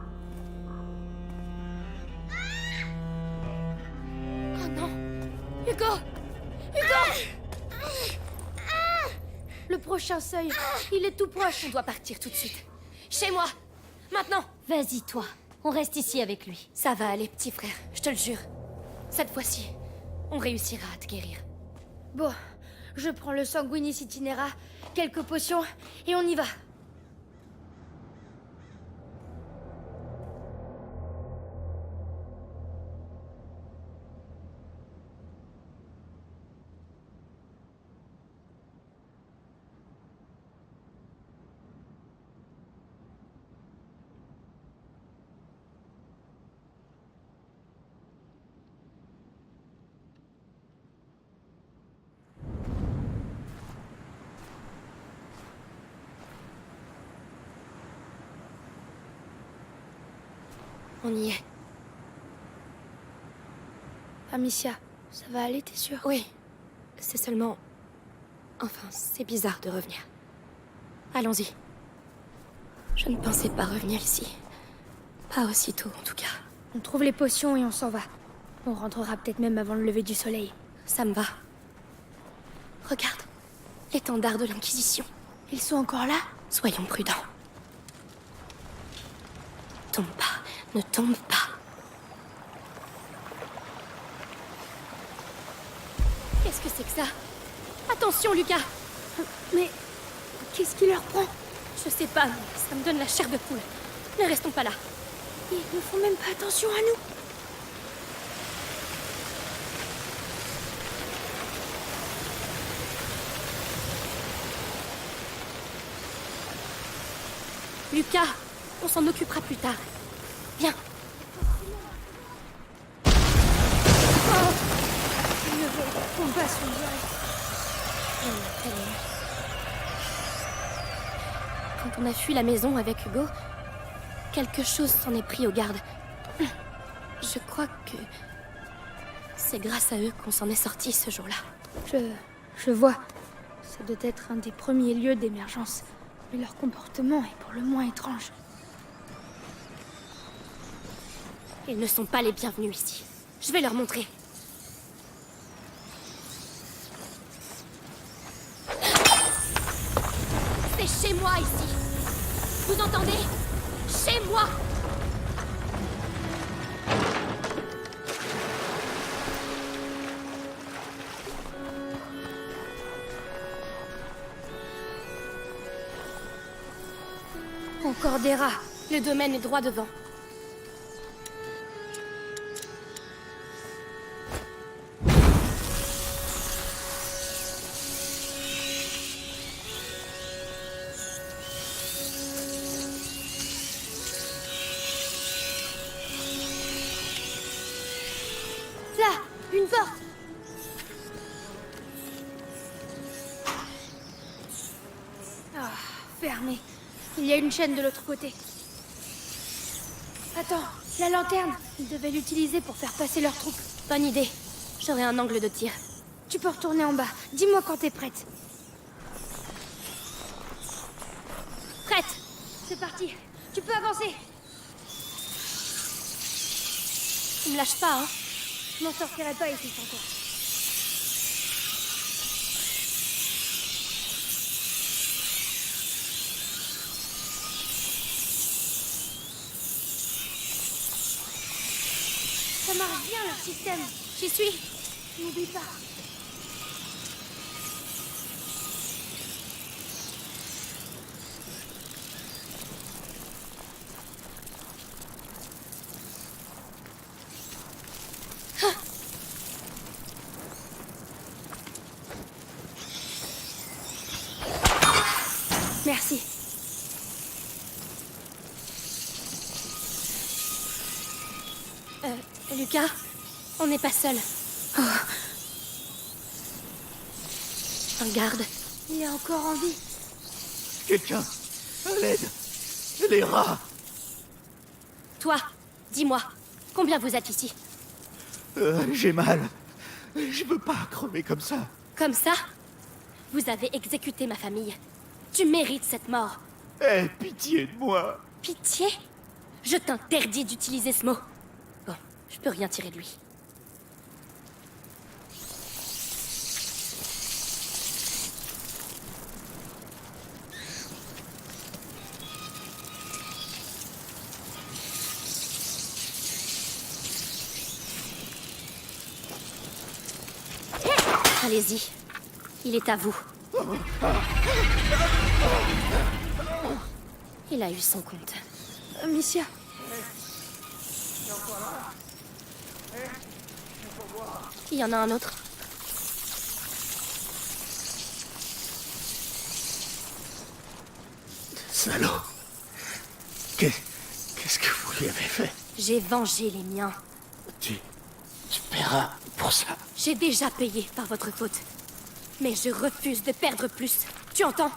Oh non! Hugo! Hugo! Le prochain seuil, il est tout proche. On doit partir tout de suite. Chez moi! Maintenant! Vas-y, toi. On reste ici avec lui. Ça va aller, petit frère, je te le jure. Cette fois-ci, on réussira à te guérir. Bon, Je prends le Sanguinis Itinera, quelques potions, et on y va. On y est. Amicia, ça va aller, t'es sûre? Oui. C'est seulement... Enfin, c'est bizarre de revenir. Allons-y. Je ne pensais pas revenir ici. Pas aussitôt, en tout cas. On trouve les potions et on s'en va. On rentrera peut-être même avant le lever du soleil. Ça me va. Regarde. L'étendard de l'Inquisition. Ils sont encore là? Soyons prudents. Tombe pas. Ne tombe pas. Qu'est-ce que c'est que ça? Attention, Lucas! Mais... qu'est-ce qui leur prend? Je sais pas, mais ça me donne la chair de poule. Ne restons pas là. Ils ne font même pas attention à nous. Lucas, on s'en occupera plus tard. Viens. Oh, ils ne vont pas se Quand on a fui la maison avec Hugo, quelque chose s'en est pris aux gardes. Je crois que c'est grâce à eux qu'on s'en est sortis ce jour-là. Je vois. Ça doit être un des premiers lieux d'émergence. Mais leur comportement est pour le moins étrange. Ils ne sont pas les bienvenus ici. Je vais leur montrer. C'est chez moi ici. Vous entendez? Chez moi! Encore des rats. Le domaine est droit devant. Là, une porte. Ah, fermé. Il y a une chaîne de l'autre côté. Attends, la lanterne. Ils devaient l'utiliser pour faire passer leurs troupes. Bonne idée. J'aurai un angle de tir. Tu peux retourner en bas. Dis-moi quand t'es prête. Prête! C'est parti. Tu peux avancer. Tu me lâches pas, hein? Je m'en sortirai pas ici sans toi. Ça marche bien leur système. J'y suis. N'oublie pas. Merci. Lucas, on n'est pas seul. Oh, Un garde. il est encore en vie. Quelqu'un! À l'aide! Les rats! Toi, dis-moi, combien vous êtes ici? J'ai mal. Je veux pas crever comme ça. Comme ça? Vous avez exécuté ma famille. Tu mérites cette mort. Aie pitié de moi. Pitié? Je t'interdis d'utiliser ce mot. Bon, je peux rien tirer de lui. Allez-y. Il est à vous. Il a eu son compte. Amicia. Il y en a un autre. Salaud. Qu'est-ce que vous lui avez fait? J'ai vengé les miens. Tu paieras pour ça. J'ai déjà payé par votre faute. Mais je refuse de perdre plus. Tu entends?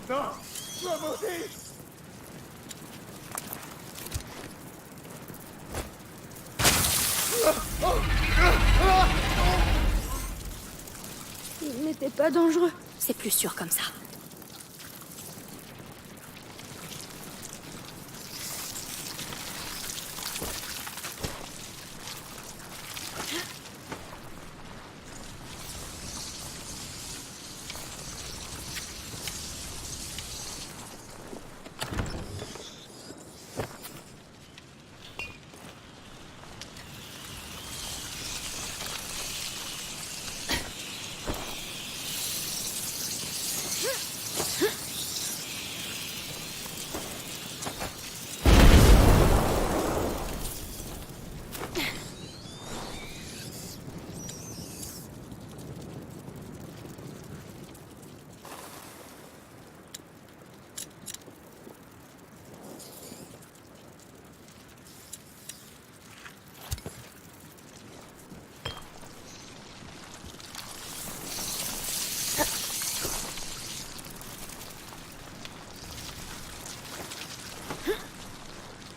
Non, sois maudit. Il n'était pas dangereux. C'est plus sûr comme ça.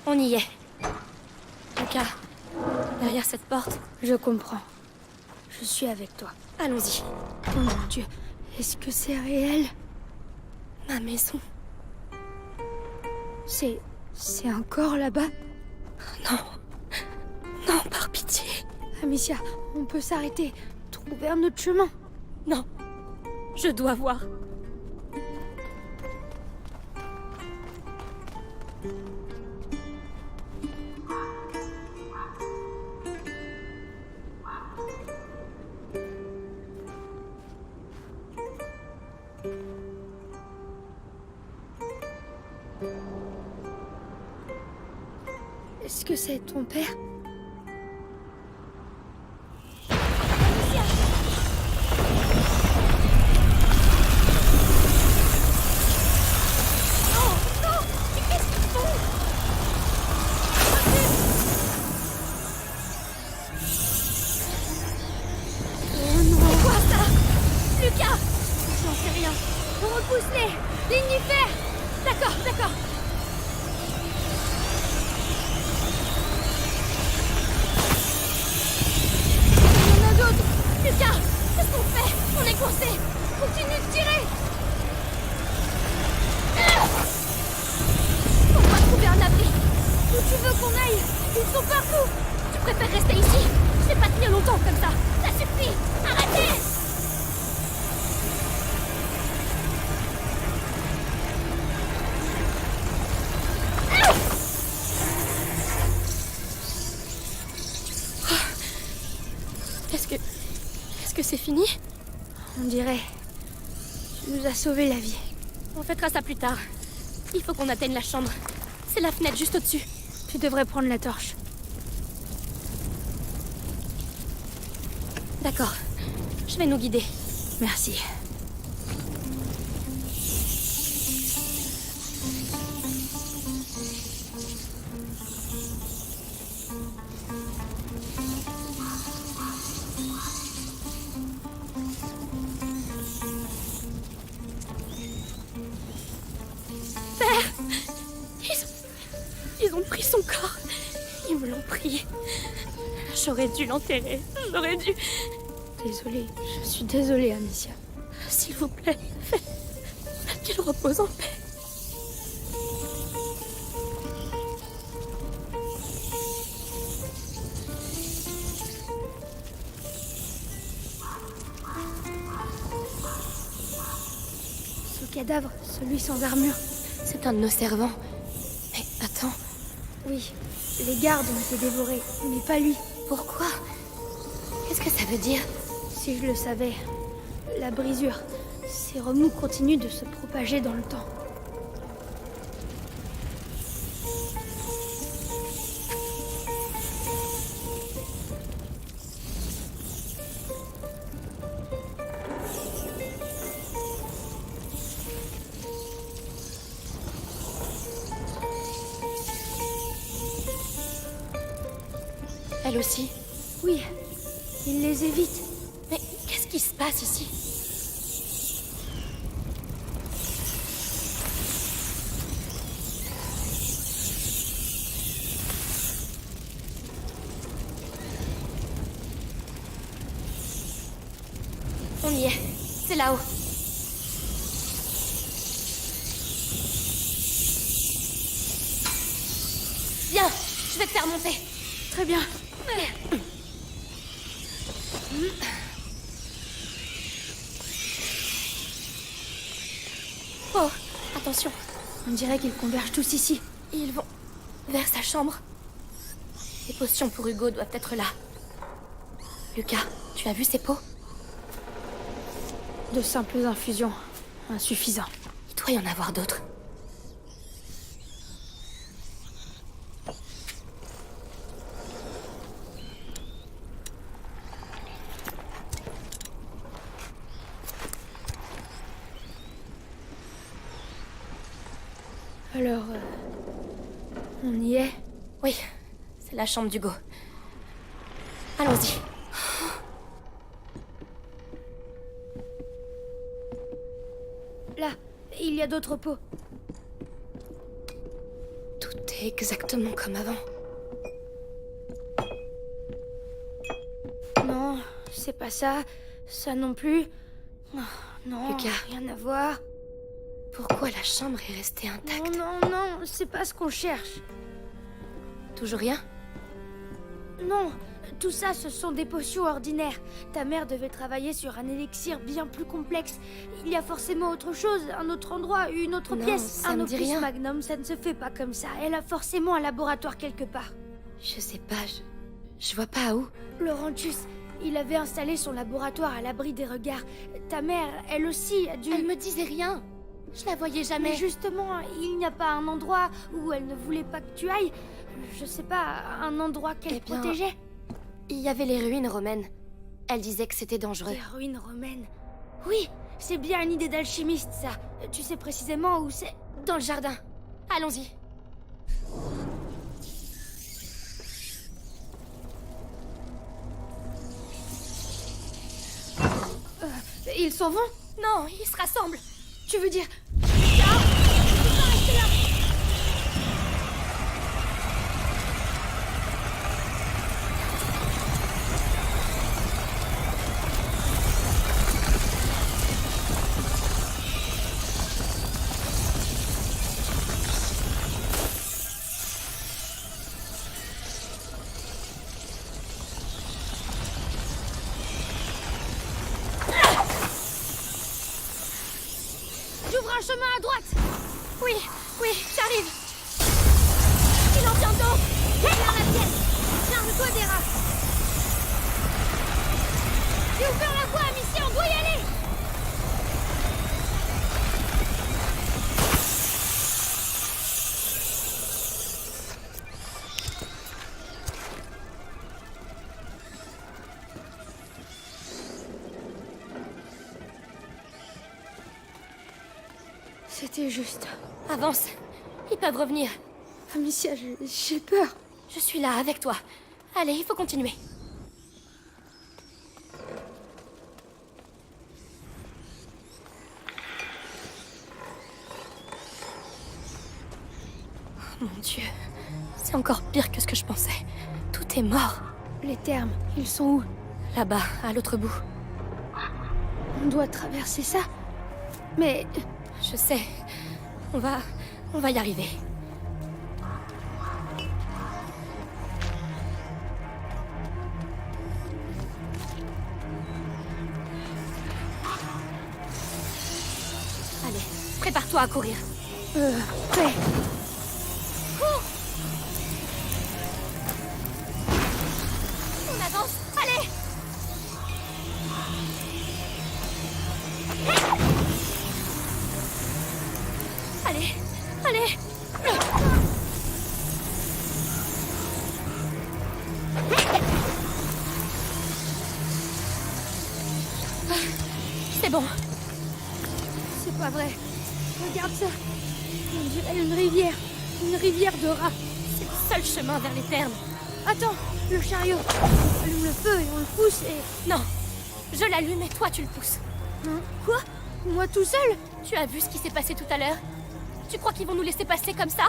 On y est. Lucas, derrière cette porte. Je comprends. Je suis avec toi. Allons-y. Oh mon Dieu, est-ce que c'est réel? Ma maison. C'est encore là-bas? Non. Non, par pitié. Amicia, on peut s'arrêter. Trouver un autre chemin. Non. Je dois voir. Est-ce que c'est ton père? Lucas! J'en sais rien. Repousse-les! Lignifère! D'accord, d'accord. Il y en a d'autres! Lucas! Qu'est-ce qu'on fait? On est coincés! Continue de tirer! On doit trouver un abri! Où tu veux qu'on aille? Ils sont partout! Tu préfères rester ici? Je vais pas tenir longtemps comme ça! Ça suffit! Arrêtez! Est-ce que c'est fini? On dirait. Tu nous as sauvé la vie. On fêtera ça plus tard. Il faut qu'on atteigne la chambre. C'est la fenêtre juste au-dessus. Tu devrais prendre la torche. D'accord. Je vais nous guider. Merci. Ils ont pris son corps. Ils me l'ont pris. J'aurais dû l'enterrer. J'aurais dû... Désolée. Je suis désolée, Amicia. S'il vous plaît, faites qu'il repose en paix. cadavre, celui sans armure. C'est un de nos servants. Mais attends, Oui, les gardes ont été dévorés, mais pas lui. pourquoi? Qu'est-ce que ça veut dire? Si je le savais. La brisure. Ces remous continuent de se propager dans le temps. Elle aussi? Oui, il les évite. Mais qu'est-ce qui se passe ici? On y est. C'est là-haut. Viens, je vais te faire monter. Très bien. Oh, attention. On dirait qu'ils convergent tous ici. Ils vont vers sa chambre. Les potions pour Hugo doivent être là. Lucas, tu as vu ces pots? De simples infusions. Insuffisant. Il doit y en avoir d'autres. Alors, on y est? Oui, c'est la chambre d'Hugo. Allons-y. Là, il y a d'autres pots. Tout est exactement comme avant. Non, c'est pas ça. Ça non plus. Oh, non, Lucas. rien à voir. Pourquoi la chambre est restée intacte? Non, non, c'est pas ce qu'on cherche. Toujours rien? Non, tout ça, ce sont des potions ordinaires. Ta mère devait travailler sur un élixir bien plus complexe. Il y a forcément autre chose, un autre endroit, une autre Non, pièce. ça Un me dit opus rien. magnum, ça ne se fait pas comme ça. Elle a forcément un laboratoire quelque part. Je sais pas, je vois pas où. Laurentius, il avait installé son laboratoire à l'abri des regards. Ta mère, elle aussi, a dû... Elle me disait rien. Je la voyais Mais jamais. justement, il n'y a pas un endroit où elle ne voulait pas que tu ailles. Je sais pas, un endroit qu'elle Eh bien, protégeait. Il y avait les ruines romaines. Elle disait que c'était dangereux. Des ruines romaines. Oui, c'est bien une idée d'alchimiste, ça. Tu sais précisément où c'est? Dans le jardin. Allons-y. Ils s'en vont? Non, ils se rassemblent. Tu veux dire... J'ouvre un chemin à droite. Oui, oui, j'arrive. Il en vient d'eau. Viens la tienne. Charge-toi des rats. J'ai ouvert la voie, Amicia, on doit y aller. C'était juste. Avance. Ils peuvent revenir. Amicia, j'ai peur. Je suis là avec toi. Allez, il faut continuer. Oh, mon Dieu. C'est encore pire que ce que je pensais. Tout est mort. Les termes, ils sont où? Là-bas, à l'autre bout. On doit traverser ça. Mais... Je sais. On va y arriver. Allez, Prépare-toi à courir. Prêt. Cours! On avance, allez! Allez, allez! C'est bon. C'est pas vrai. Regarde ça. On dirait une rivière. Une rivière de rats. C'est le seul chemin vers les termes. Attends, le chariot. On allume le feu et on le pousse et... Non, je l'allume et toi tu le pousses. Hein? Quoi? Moi tout seul? Tu as vu ce qui s'est passé tout à l'heure? Tu crois qu'ils vont nous laisser passer comme ça?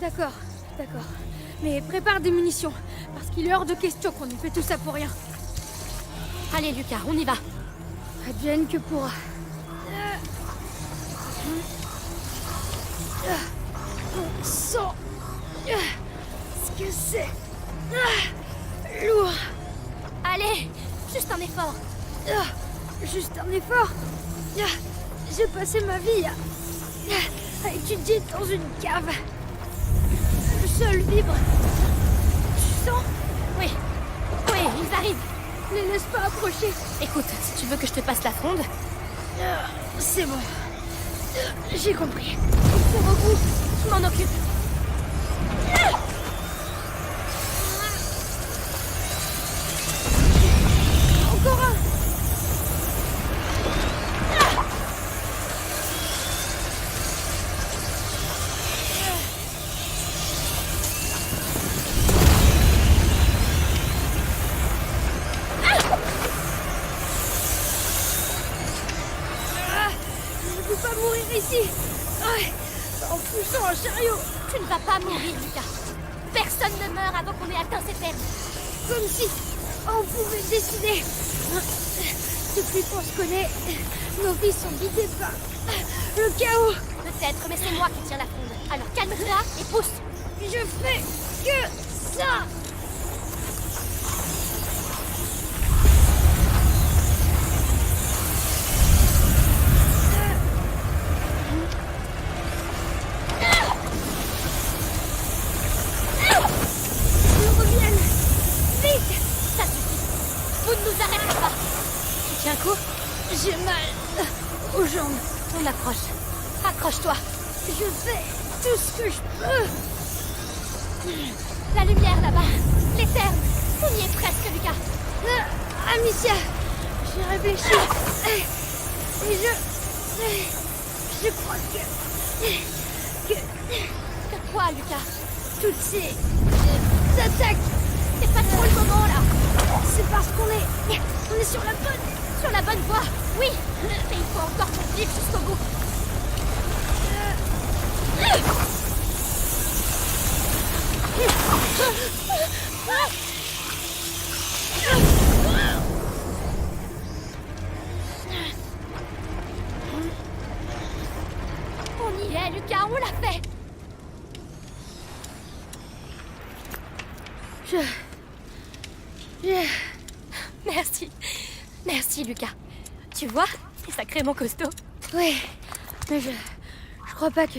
D'accord, d'accord. Mais prépare des munitions, parce qu'il est hors de question qu'on ait fait tout ça pour rien. Allez Lucas, on y va. Advienne que pourra. On sent ce que c'est. Lourd. Allez, juste un effort. Juste un effort. J'ai passé ma vie à étudier dans une cave. Le sol vibre. Tu sens? Oui, oui, ils arrivent. Ne les laisse pas approcher. Écoute, si tu veux que je te passe la fronde... C'est bon. J'ai compris. Au cours au bout. Je m'en occupe. Encore un. Je ne peux pas mourir ici. En poussant un chariot. Tu ne vas pas mourir, Lucas. Personne ne meurt avant qu'on ait atteint ces termes. Comme si on pouvait décider. Depuis qu'on se connaît, nos vies sont guidées par le chaos. Peut-être, mais c'est moi qui tiens la fronde. Alors calme-toi et pousse. Je fais que ça. Ils reviennent. Vite. Ça suffit. Vous ne nous arrêterez pas. Tu tiens un coup? J'ai mal aux jambes. On approche. Accroche-toi. Je fais tout ce que je peux. La lumière là-bas. Les termes. On y est presque, Lucas. Amicia, j'ai réfléchi. Et je crois que Que quoi, Lucas? toutes ces attaques, C'est pas trop le moment, là. c'est parce qu'on est sur la bonne voie. Oui, mais il faut encore qu'on vive jusqu'au bout. On y est, Lucas, on l'a fait. Merci. Merci, Lucas. Tu vois, t'es sacrément costaud. Oui, mais je crois pas que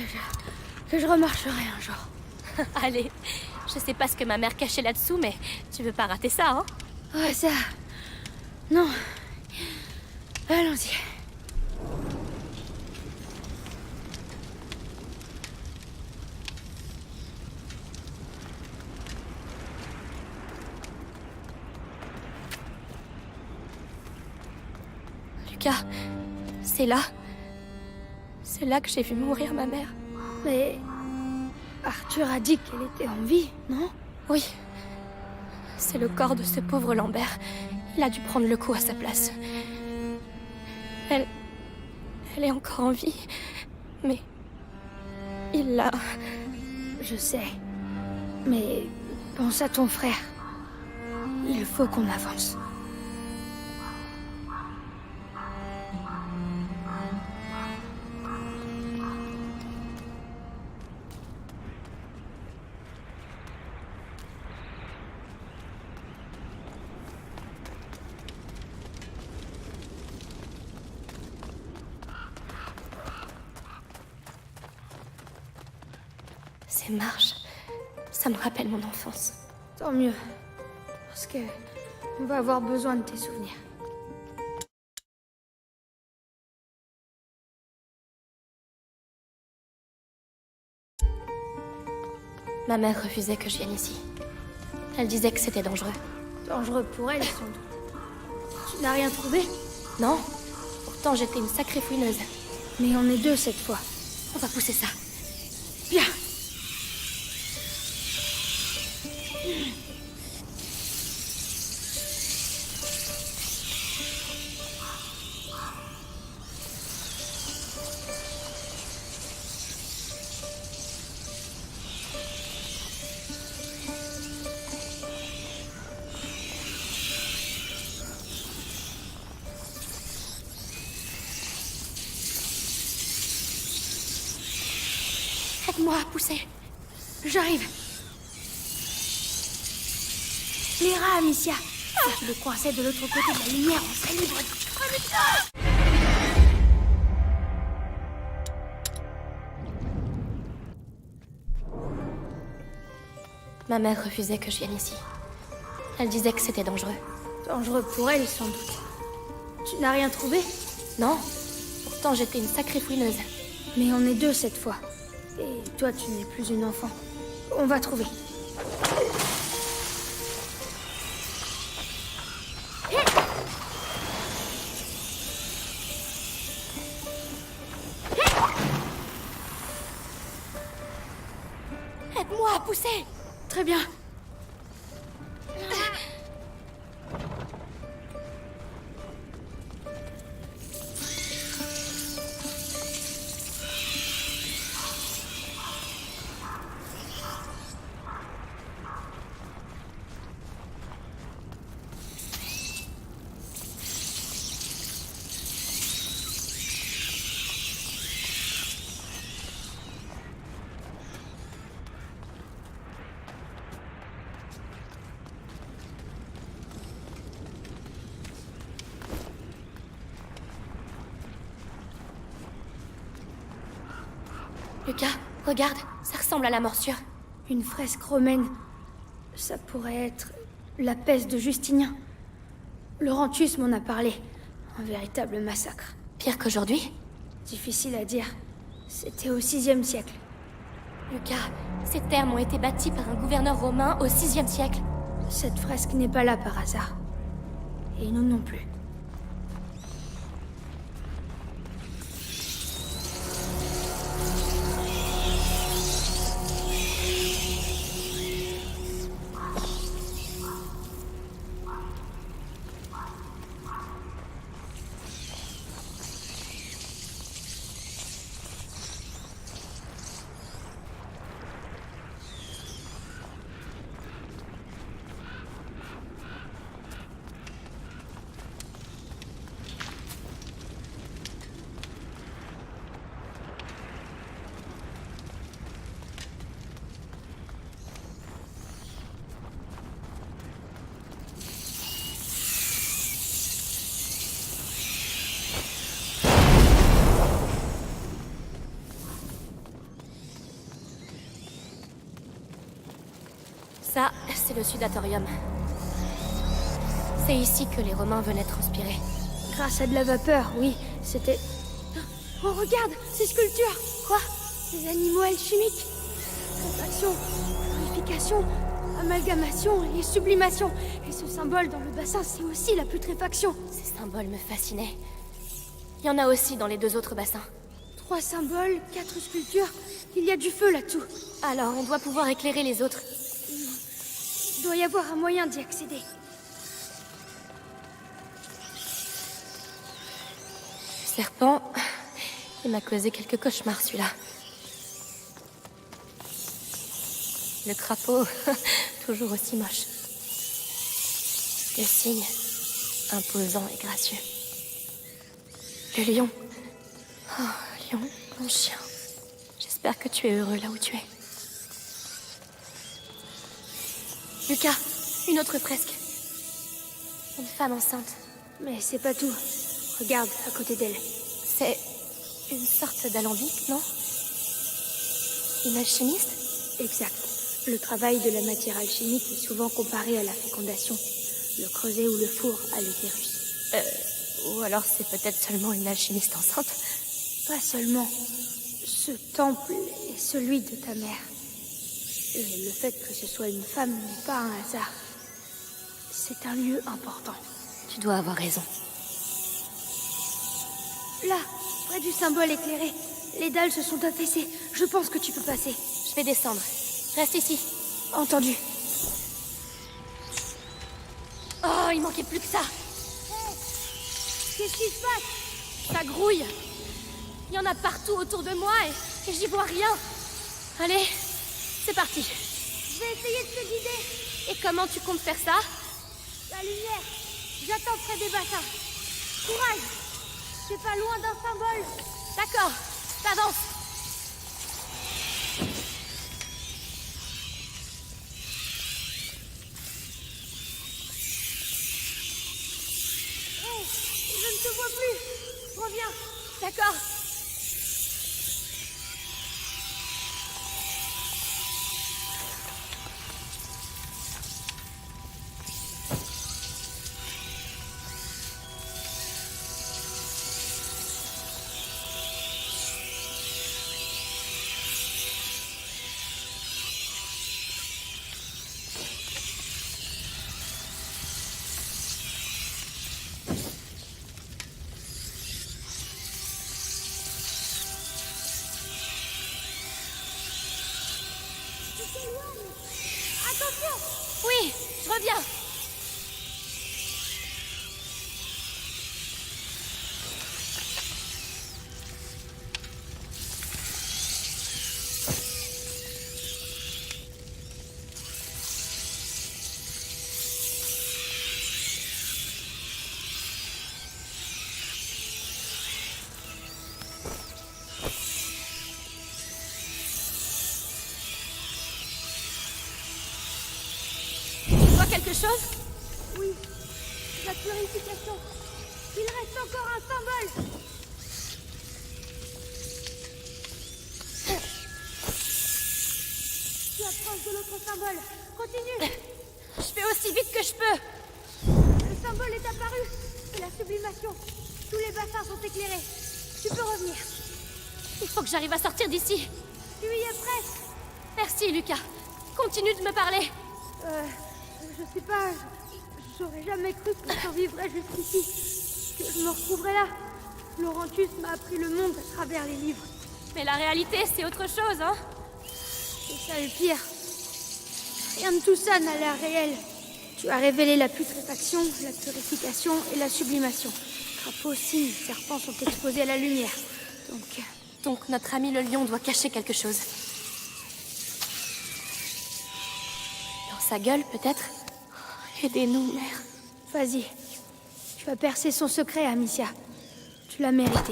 je remarcherai un jour. Allez, je sais pas ce que ma mère cachait là-dessous, mais tu veux pas rater ça, hein? Ouais, ça... Non. Allons-y. Lucas, c'est là. C'est là que j'ai vu mourir ma mère. Mais... Arthur a dit qu'elle était en vie, non? Oui. C'est le corps de ce pauvre Lambert. Il a dû prendre le coup à sa place. Elle est encore en vie. Mais... il l'a... Je sais. Mais... pense à ton frère. Il faut qu'on avance. Ces marches, ça me rappelle mon enfance. Tant mieux. Parce que on va avoir besoin de tes souvenirs. Ma mère refusait que je vienne ici. Elle disait que c'était dangereux. Dangereux pour elle, sans doute. Tu n'as rien trouvé? Non, pourtant j'étais une sacrée fouineuse. Mais on est deux cette fois. On va pousser ça. Bien. Aide-moi à pousser. J'arrive. Les rats, Amicia. Si tu les coinçais de l'autre côté de la lumière, on serait libre. Ma mère refusait que je vienne ici. Elle disait que c'était dangereux. Dangereux pour elle, sans doute. Tu n'as rien trouvé? Non, pourtant j'étais une sacrée fouineuse. Mais on est deux cette fois. Et toi, tu n'es plus une enfant. On va trouver. Aide-moi à pousser. Très bien. Lucas, regarde, ça ressemble à la morsure. Une fresque romaine. Ça pourrait être la peste de Justinien. Laurentius m'en a parlé. Un véritable massacre. Pire qu'aujourd'hui? Difficile à dire. C'était au VIe siècle. Lucas, ces termes ont été bâtis par un gouverneur romain au VIe siècle. Cette fresque n'est pas là par hasard. Et nous non plus. Ça, c'est le Sudatorium. C'est ici que les Romains venaient transpirer. Grâce à de la vapeur, oui. C'était... Oh, regarde, ces sculptures. Quoi? Des animaux alchimiques. Contraction, purification, amalgamation et sublimation. Et ce symbole dans le bassin, c'est aussi la putréfaction. Ces symboles me fascinaient. Il y en a aussi dans les deux autres bassins. 3 symboles, 4 sculptures. Il y a du feu là-dessous. Alors, on doit pouvoir éclairer les autres. Il doit y avoir un moyen d'y accéder. Le serpent... Il m'a causé quelques cauchemars, celui-là. Le crapaud... toujours aussi moche. Le cygne... imposant et gracieux. Le lion... Oh, lion, mon chien. J'espère que tu es heureux là où tu es. Lucas, une autre fresque. Une femme enceinte. Mais c'est pas tout. Regarde, à côté d'elle. C'est une sorte d'alambic, non? Une alchimiste? Exact. Le travail de la matière alchimique est souvent comparé à la fécondation. Le creuset ou le four à l'utérus. Ou alors c'est peut-être seulement une alchimiste enceinte. Pas seulement. Ce temple est celui de ta mère. Et le fait que ce soit une femme n'est pas un hasard. C'est un lieu important. Tu dois avoir raison. Là, près du symbole éclairé, les dalles se sont affaissées. Je pense que tu peux passer. Je vais descendre. Reste ici. Entendu. Oh, il manquait plus que ça. Qu'est-ce qui se passe? Ça grouille. Il y en a partout autour de moi et j'y vois rien. Allez, c'est parti. Je vais essayer de te guider. Et comment tu comptes faire ça? La lumière. J'attends près des bassins. Courage. C'est pas loin d'un symbole. D'accord, t'avances. Hé, je ne te vois plus. Reviens. D'accord. Attention. Oui, je reviens. Quelque chose? Oui, la purification. Il reste encore un symbole. Tu approches de l'autre symbole. Continue. Je fais aussi vite que je peux. Le symbole est apparu. C'est la sublimation. Tous les bassins sont éclairés. Tu peux revenir. Il faut que j'arrive à sortir d'ici. Tu y es presque. Merci, Lucas. Continue de me parler. Je sais pas, j'aurais jamais cru que je survivrais jusqu'ici, que je me retrouverais là. Laurentius m'a appris le monde à travers les livres. Mais la réalité, c'est autre chose, hein? C'est ça le pire. Rien de tout ça n'a l'air réel. Tu as révélé la putréfaction, la purification et la sublimation. Crapauds, cygnes, serpents sont exposés à la lumière. Donc notre ami le lion doit cacher quelque chose. Dans sa gueule, peut-être? Aidez-nous, mère. Vas-y. Tu as percé son secret, Amicia. Tu l'as mérité.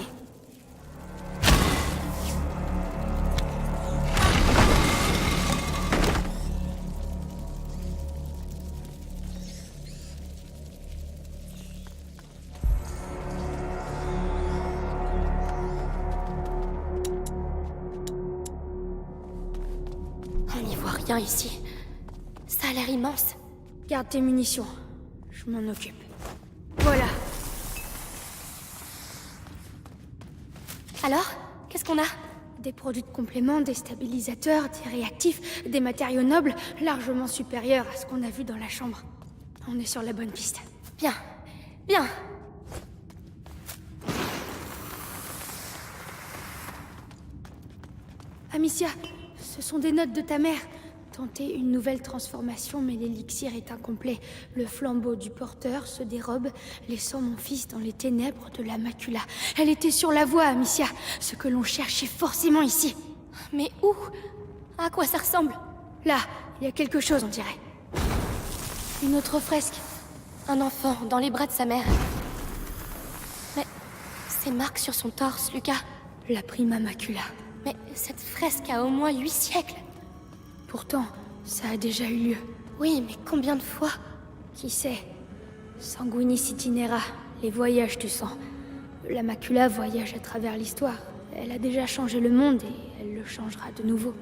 On n'y voit rien ici. Ça a l'air immense. Garde tes munitions. Je m'en occupe. Voilà. Alors, qu'est-ce qu'on a? Des produits de complément, des stabilisateurs, des réactifs, des matériaux nobles, largement supérieurs à ce qu'on a vu dans la chambre. On est sur la bonne piste. Bien. Bien. Amicia, ce sont des notes de ta mère. Tenter une nouvelle transformation, mais l'élixir est incomplet. Le flambeau du porteur se dérobe, laissant mon fils dans les ténèbres de la macula. Elle était sur la voie, Amicia. Ce que l'on cherchait forcément ici. Mais où? À quoi ça ressemble? Là, il y a quelque chose, on dirait. Une autre fresque. Un enfant dans les bras de sa mère. Mais ces marques sur son torse, Lucas. La prima macula. Mais cette fresque a au moins 8 siècles. Pourtant, ça a déjà eu lieu. Oui, mais combien de fois? Qui sait? Sanguinis itinera, les voyages du sang. La macula voyage à travers l'histoire. Elle a déjà changé le monde et elle le changera de nouveau.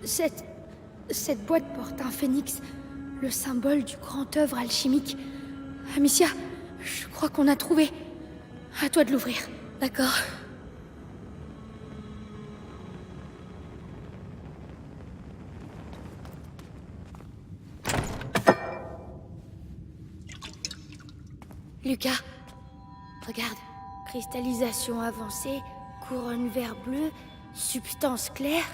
Cette boîte porte un phénix, le symbole du grand œuvre alchimique. Amicia, je crois qu'on a trouvé. À toi de l'ouvrir. D'accord. Lucas, regarde. Cristallisation avancée, couronne vert bleu, substance claire.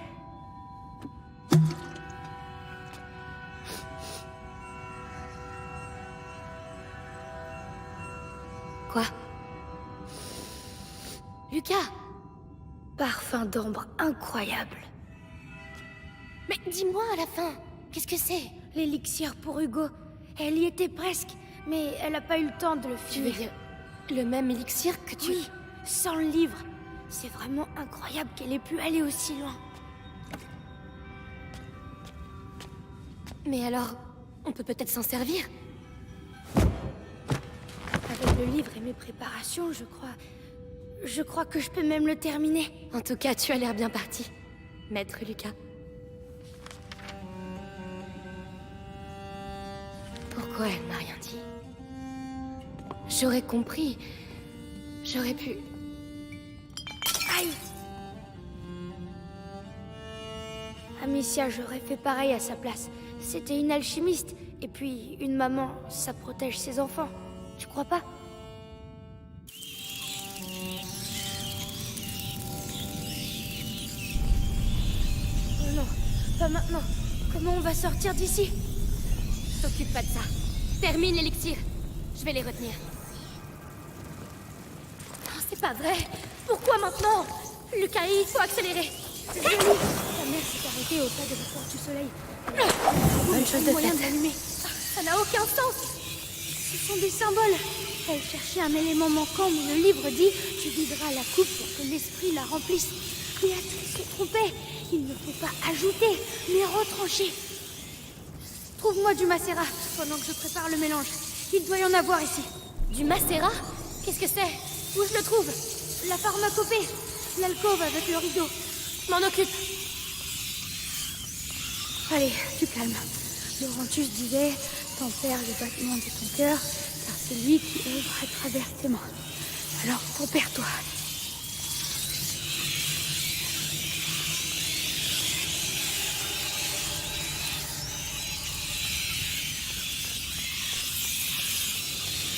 Quoi? Lucas! Parfum d'ambre incroyable. Mais dis-moi à la fin, qu'est-ce que c'est? L'élixir pour Hugo. Elle y était presque, mais elle n'a pas eu le temps de le Tu veux finir. dire le même élixir que tu... Oui, sans le livre. C'est vraiment incroyable qu'elle ait pu aller aussi loin. Mais alors, on peut peut-être s'en servir? Avec le livre et mes préparations, je crois que je peux même le terminer. En tout cas, tu as l'air bien parti, Maître Lucas. Pourquoi elle m'a rien dit? J'aurais compris. J'aurais pu... Aïe! Amicia, j'aurais fait pareil à sa place. C'était une alchimiste. Et puis, une maman, ça protège ses enfants. Tu crois pas? Oh non, pas maintenant. Comment on va sortir d'ici? T'occupe pas de ça. Termine l'élixir. Je vais les retenir. Oh, c'est pas vrai. Pourquoi maintenant? Lucas, il faut accélérer. Ta mère s'est arrêtée au pas de la porte du soleil. Bonne chose de moyen faite. de l'allumer. Ça n'a aucun sens. Ce sont des symboles. Elle cherchait un élément manquant, mais le livre dit « Tu videras la coupe pour que l'esprit la remplisse ». Béatrice se trompait. Il ne faut pas ajouter, mais retrancher. Trouve-moi du macérat pendant que je prépare le mélange. Il doit y en avoir ici. Du macérat? Qu'est-ce que c'est? Où je le trouve? La pharmacopée. L'alcôve avec le rideau. M'en occupe. Allez, du calme. Laurentius disait « Tempère le battement de ton cœur, car c'est lui qui œuvre à travers tes mains. » Alors, tempère-toi.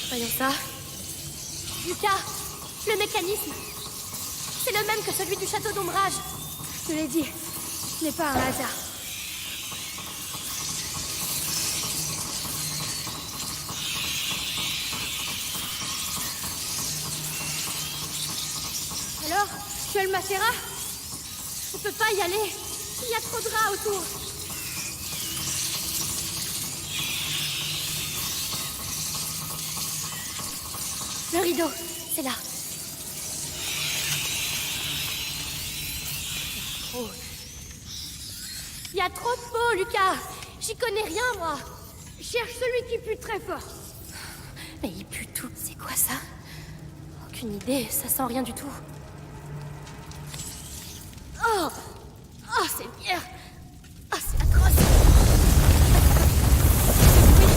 Voyons ça. Lucas, le mécanisme. C'est le même que celui du château d'ombrage. Je te l'ai dit, ce n'est pas un hasard. Alors, tu as le macérat? On peut pas y aller. Il y a trop de rats autour. Le rideau, c'est là. Oh. Il y a trop de peau, Lucas. J'y connais rien, moi. Cherche celui qui pue très fort. Mais il pue tout. C'est quoi ça? Aucune idée, ça sent rien du tout. Oh! Oh, c'est bien! Oh, c'est atroce! Oui,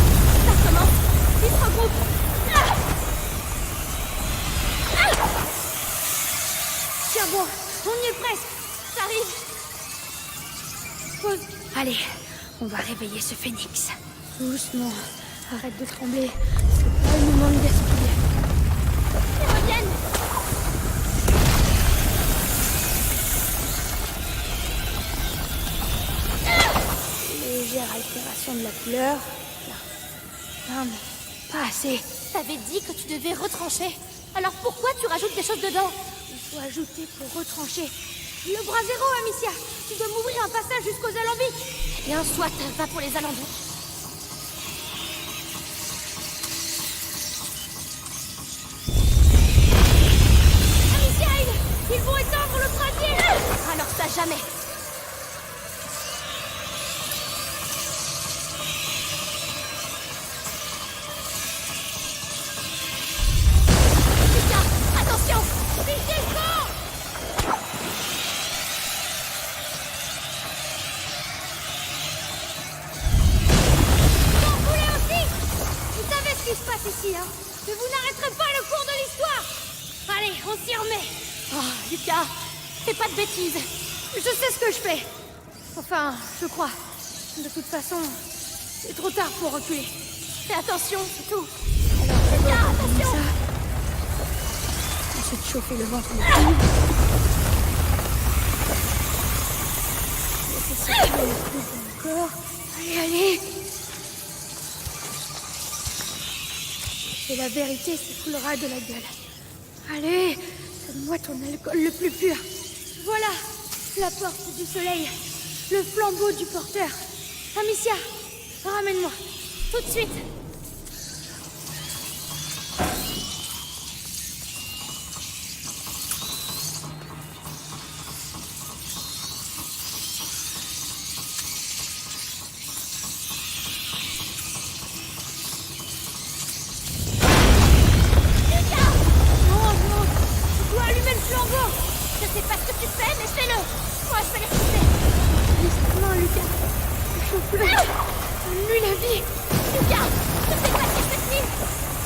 ça recommence! Il se regroupe! Ah! Ah! Tiens bon, on y est presque. Ça arrive! Pause. Allez, on va réveiller ce phénix. Doucement, arrête de trembler. C'est pas le moment de gaspiller. Ils reviennent! Légère altération de la couleur. Non, mais pas assez. T'avais dit que tu devais retrancher. Alors pourquoi tu rajoutes des choses dedans? Il faut ajouter pour retrancher. Le brasero, Amicia. Tu dois m'ouvrir un passage jusqu'aux alambics. Eh bien, soit, va pour les alambics. Amicia, ils vont éteindre le brasier. Alors ça, jamais. Lucas, attention! ici, hein. Mais vous n'arrêterez pas le cours de l'histoire. Allez, on s'y remet. Oh, Lucas, fais pas de bêtises. Je sais ce que je fais. Enfin, je crois. De toute façon, c'est trop tard pour reculer. Fais attention, c'est tout. Lucas, attention. Ensuite, chauffer le ventre de fille. Laissez circuler le flux dans le corps. Allez, allez. Et la vérité s'écoulera de la gueule. Allez, donne-moi ton alcool le plus pur. Voilà, la porte du soleil. Le flambeau du porteur. Amicia, ramène-moi. Tout de suite. Je sais pas ce que tu fais, mais fais-le. Moi, je vais les pousser. Laisse-moi, Lucas. Chauffe-le. Donne-lui la vie. Lucas, je sais pas si c'est fini.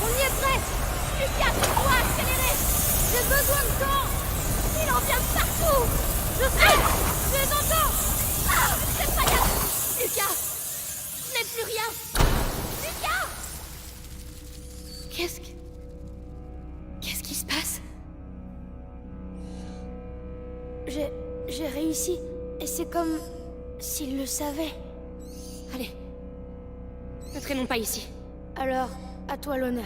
On y est presque. Lucas, tu dois accélérer. J'ai besoin de temps. Il en vient de partout. Je sais. Je les entends. Ah, c'est pas grave. Lucas, je n'ai plus rien. Lucas. Qu'est-ce qui se passe? J'ai réussi. Et c'est comme s'il le savait. Allez, ne traînons pas ici. Alors, à toi l'honneur.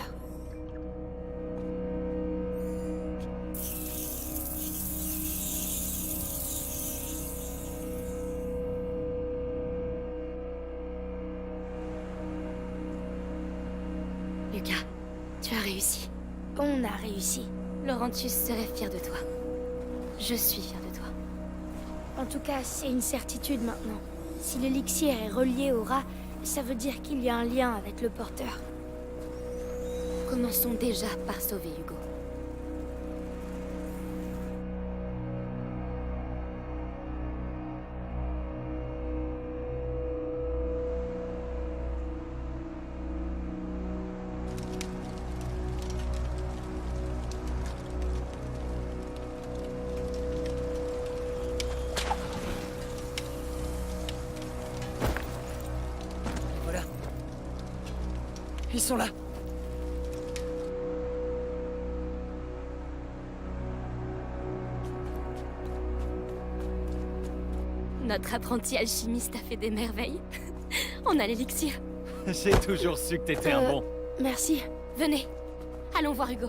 Lucas, tu as réussi. On a réussi. Laurentius serait fier de toi. Je suis fier de toi. En tout cas, c'est une certitude maintenant. Si l'élixir est relié au rat, ça veut dire qu'il y a un lien avec le porteur. Commençons déjà par sauver Hugo. Voilà. Ils sont là. Notre apprenti alchimiste a fait des merveilles. On a l'élixir. J'ai toujours su que t'étais un bon. Merci. Venez, allons voir Hugo.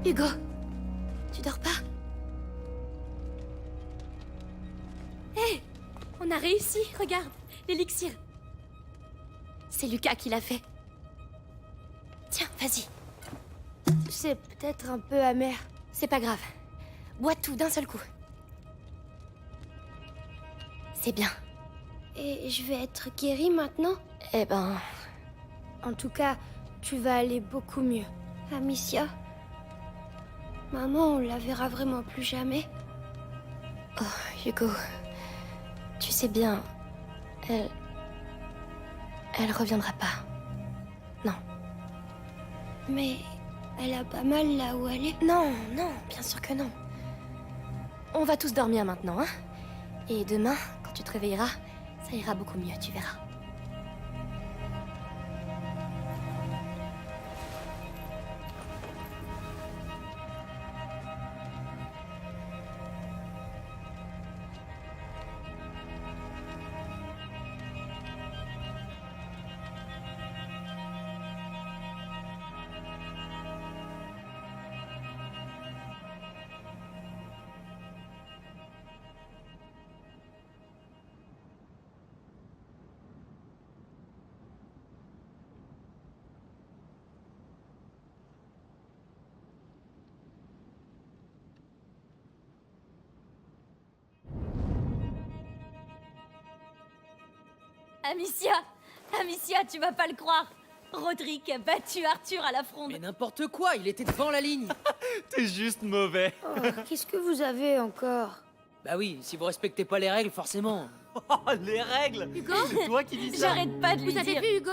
Hugo, tu dors pas? Hé, on a réussi, regarde, l'élixir. C'est Lucas qui l'a fait. Tiens, vas-y. C'est peut-être un peu amer. C'est pas grave. Bois tout d'un seul coup. C'est bien. Et je vais être guérie maintenant? Eh ben... En tout cas, tu vas aller beaucoup mieux. Amicia? Maman, on la verra vraiment plus jamais? Oh, Hugo... Tu sais bien... Elle reviendra pas. Non. Mais... elle a pas mal là où elle est? Non, non, bien sûr que non. On va tous dormir maintenant, hein? Et demain, quand tu te réveilleras, ça ira beaucoup mieux, tu verras. Amicia! Amicia, tu vas pas le croire! Roderick a battu Arthur à la fronde. Mais n'importe quoi, il était devant la ligne. T'es juste mauvais. Oh, qu'est-ce que vous avez encore? Bah oui, si vous respectez pas les règles, forcément. Oh, les règles. Hugo, C'est toi qui dis ça. j'arrête pas de lui Vous avez dire. vu Hugo?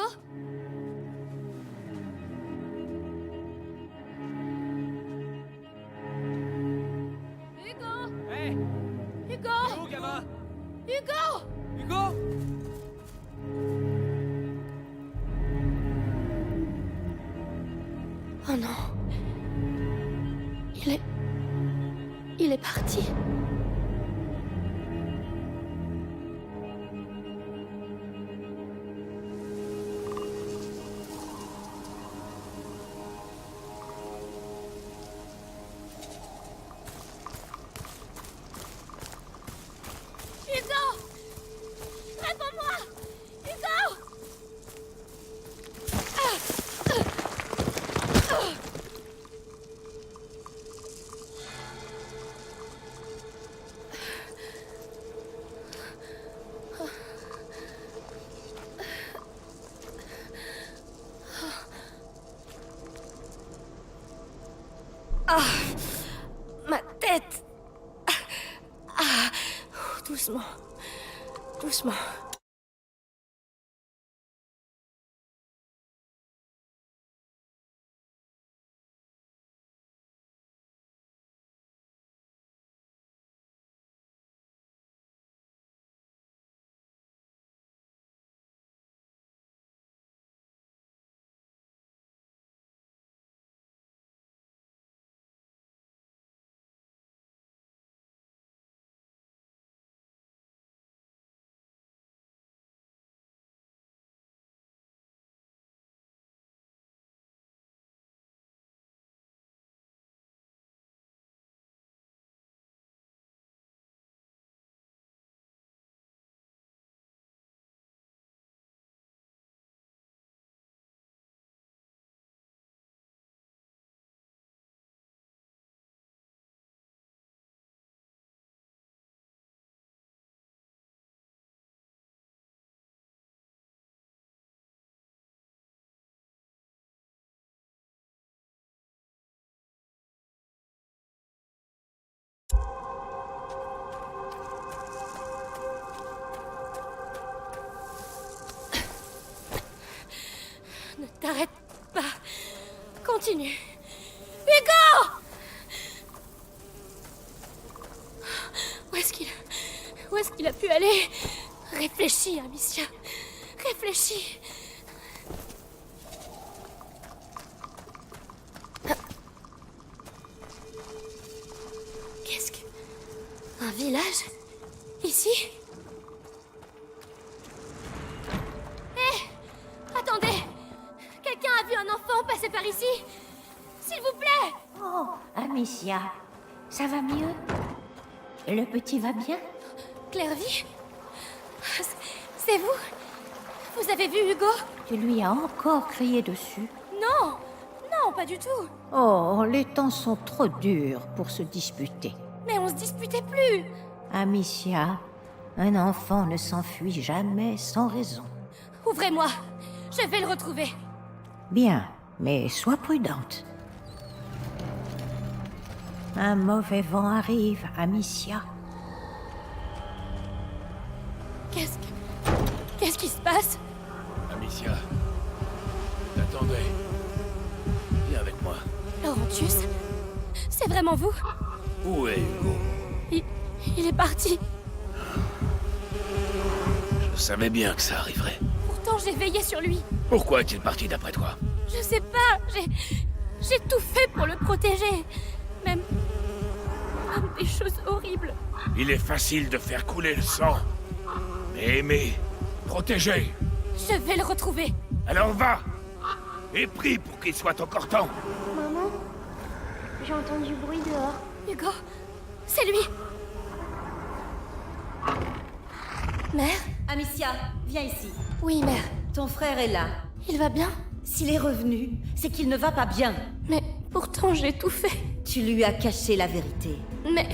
Hugo, Hey, Hugo, où, gamin? Hugo. Hugo? Oh non. Il est parti. Hugo, réponds-moi. Hugo. Ma tête. Doucement. Doucement. Ne t'arrête pas. Continue. Hugo! Où est-ce qu'il a pu aller? Réfléchis, Amicia. Réfléchis. Qu'est-ce que... Un village? Ici? Hé! Attendez! Quelqu'un a vu un enfant passer par ici? S'il vous plaît! Oh, Amicia, ça va mieux? Le petit va bien? Clairvy? C'est vous? Vous avez vu Hugo? Tu lui as encore crié dessus? Non! Non, pas du tout! Oh, les temps sont trop durs pour se disputer. Mais on se disputait plus! Amicia, un enfant ne s'enfuit jamais sans raison. Ouvrez-moi! Je vais le retrouver! Bien, mais sois prudente. Un mauvais vent arrive, Amicia. Qu'est-ce qui se passe? Amicia, t'attendais. Viens avec moi. Laurentius? C'est vraiment vous? Où est Hugo? Il est parti. Je savais bien que ça arriverait. Pourtant, j'ai veillé sur lui. Pourquoi est-il parti d'après toi? Je sais pas, j'ai tout fait pour le protéger. Même des choses horribles. Il est facile de faire couler le sang. Mais aimer, protéger. Je vais le retrouver. Alors va! Et prie pour qu'il soit encore temps. Maman, j'ai entendu du bruit dehors. Hugo, c'est lui. Mère? Amicia, viens ici. Oui, mère. Ton frère est là. Il va bien? S'il est revenu, c'est qu'il ne va pas bien. Mais pourtant, j'ai tout fait. Tu lui as caché la vérité. Mais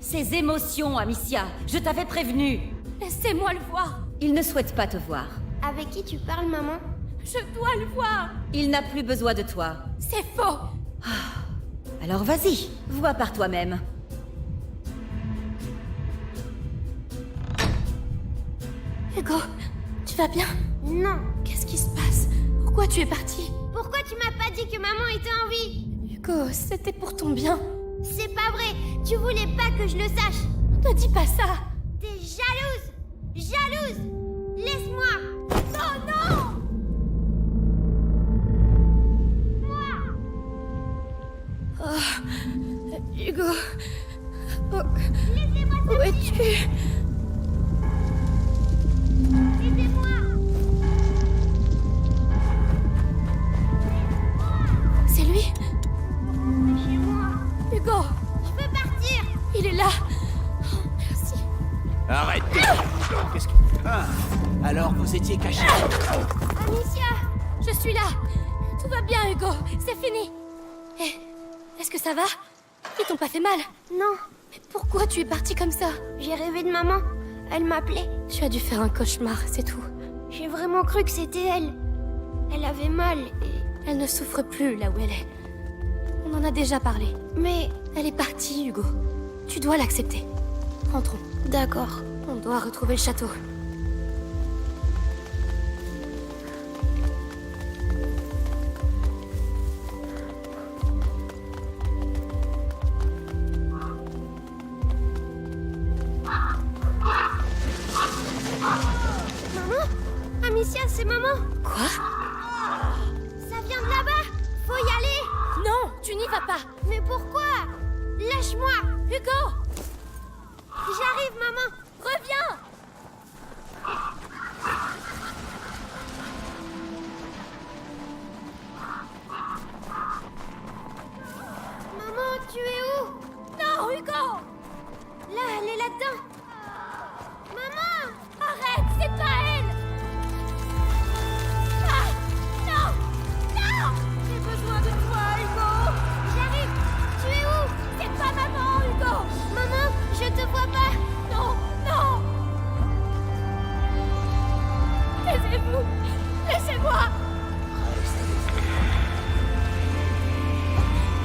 Ses émotions, Amicia, je t'avais prévenu. laissez-moi le voir. Il ne souhaite pas te voir. Avec qui tu parles, maman? Je dois le voir. Il n'a plus besoin de toi. C'est faux. Alors vas-y, vois par toi-même. Hugo, tu vas bien? Non. Qu'est-ce qui se passe? Pourquoi tu es parti? Pourquoi tu m'as pas dit que maman était en vie? Hugo, c'était pour ton bien. C'est pas vrai. Tu voulais pas que je le sache. Ne dis pas ça. T'es jalouse. Jalouse. Laisse-moi. Non, non. Hugo. Oh. Laissez-moi Où es-tu? Aidez-moi. C'est lui? Chez moi. Hugo, Je peux partir. il est là. Oh, merci. Arrête. Qu'est-ce que... Ah, alors vous étiez caché. Amicia, je suis là. Tout va bien, Hugo. C'est fini. Eh, est-ce que ça va? Ils t'ont pas fait mal? Non. Mais pourquoi tu es parti comme ça? J'ai rêvé de maman. Elle m'appelait. Tu as dû faire un cauchemar, c'est tout. J'ai vraiment cru que c'était elle. Elle avait mal et... Elle ne souffre plus là où elle est. On en a déjà parlé. Mais... Elle est partie, Hugo. Tu dois l'accepter. Rentrons. D'accord. On doit retrouver le château. Maman? Amicia, c'est maman. Quoi? Ça vient de là-bas. Faut y aller. Non, tu n'y vas pas. Mais pourquoi? Lâche-moi. Hugo! J'arrive, maman. Reviens! Maman, tu es où? Non, Hugo! Là, elle est là-dedans. Maman! Arrête, c'est pas elle! Ah! Non! Non! J'ai besoin de toi, Hugo! J'arrive. Tu es où? C'est pas maman, Hugo! Maman, je te vois pas. Non! Non! Taisez-vous! Laissez-moi!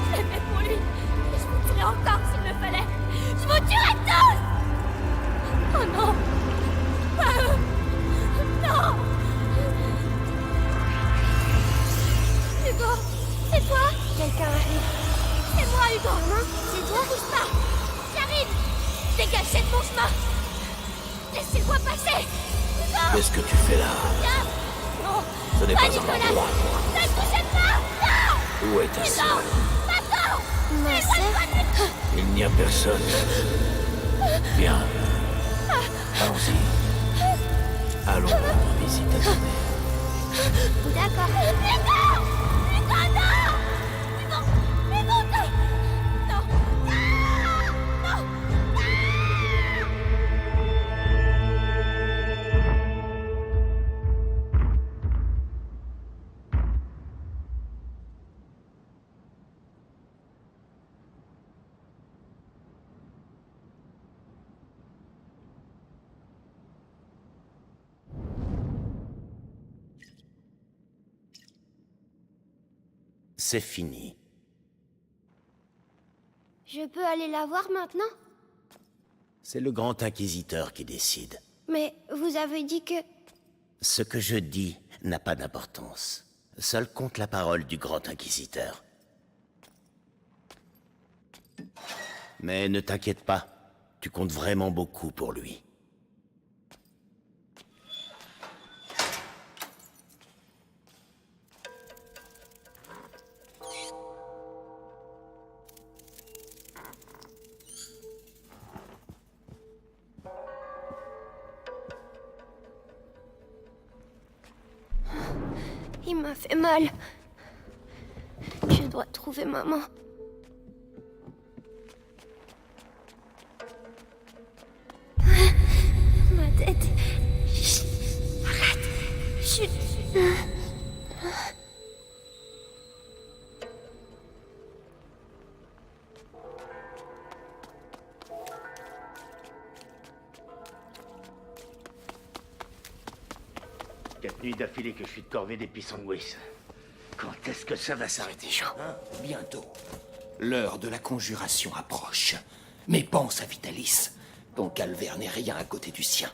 Je l'ai fait pour lui! Et je vous tuerai encore s'il le fallait! Je vous tuerai tous! Oh non! Pas eux! Non! Hugo! C'est toi? Quelqu'un arrive. C'est moi, Hugo! Maman, c'est toi? Bouge pas! J'arrive! Dégagez de mon chemin! Laissez-moi passer! Hugo! Qu'est-ce que tu fais là? Viens! Non! Ce n'est pas Nicolas! un endroit. Ne touchez pas! Non! Où est ta Non! sœur? Attends! Ma sœur? Il n'y a personne. Viens. Allons-y. Allons rendre visite à ta mère. D'accord. Hugo! Hugo, non! Hugo! Hugo, non! Non! Non! Non! C'est fini. Je peux aller la voir maintenant? C'est le grand inquisiteur qui décide. Mais vous avez dit que... Ce que je dis n'a pas d'importance. Seule compte la parole du grand inquisiteur. Mais ne t'inquiète pas, tu comptes vraiment beaucoup pour lui. Il m'a fait mal. Je dois trouver maman. Ma tête. Chut. Arrête. Chut. 4 nuits d'affilée que je suis de corvée des Pissanguis. Quand est-ce que ça va s'arrêter, hein? Bientôt. L'heure de la conjuration approche. Mais pense à Vitalis. Ton calvaire n'est rien à côté du sien.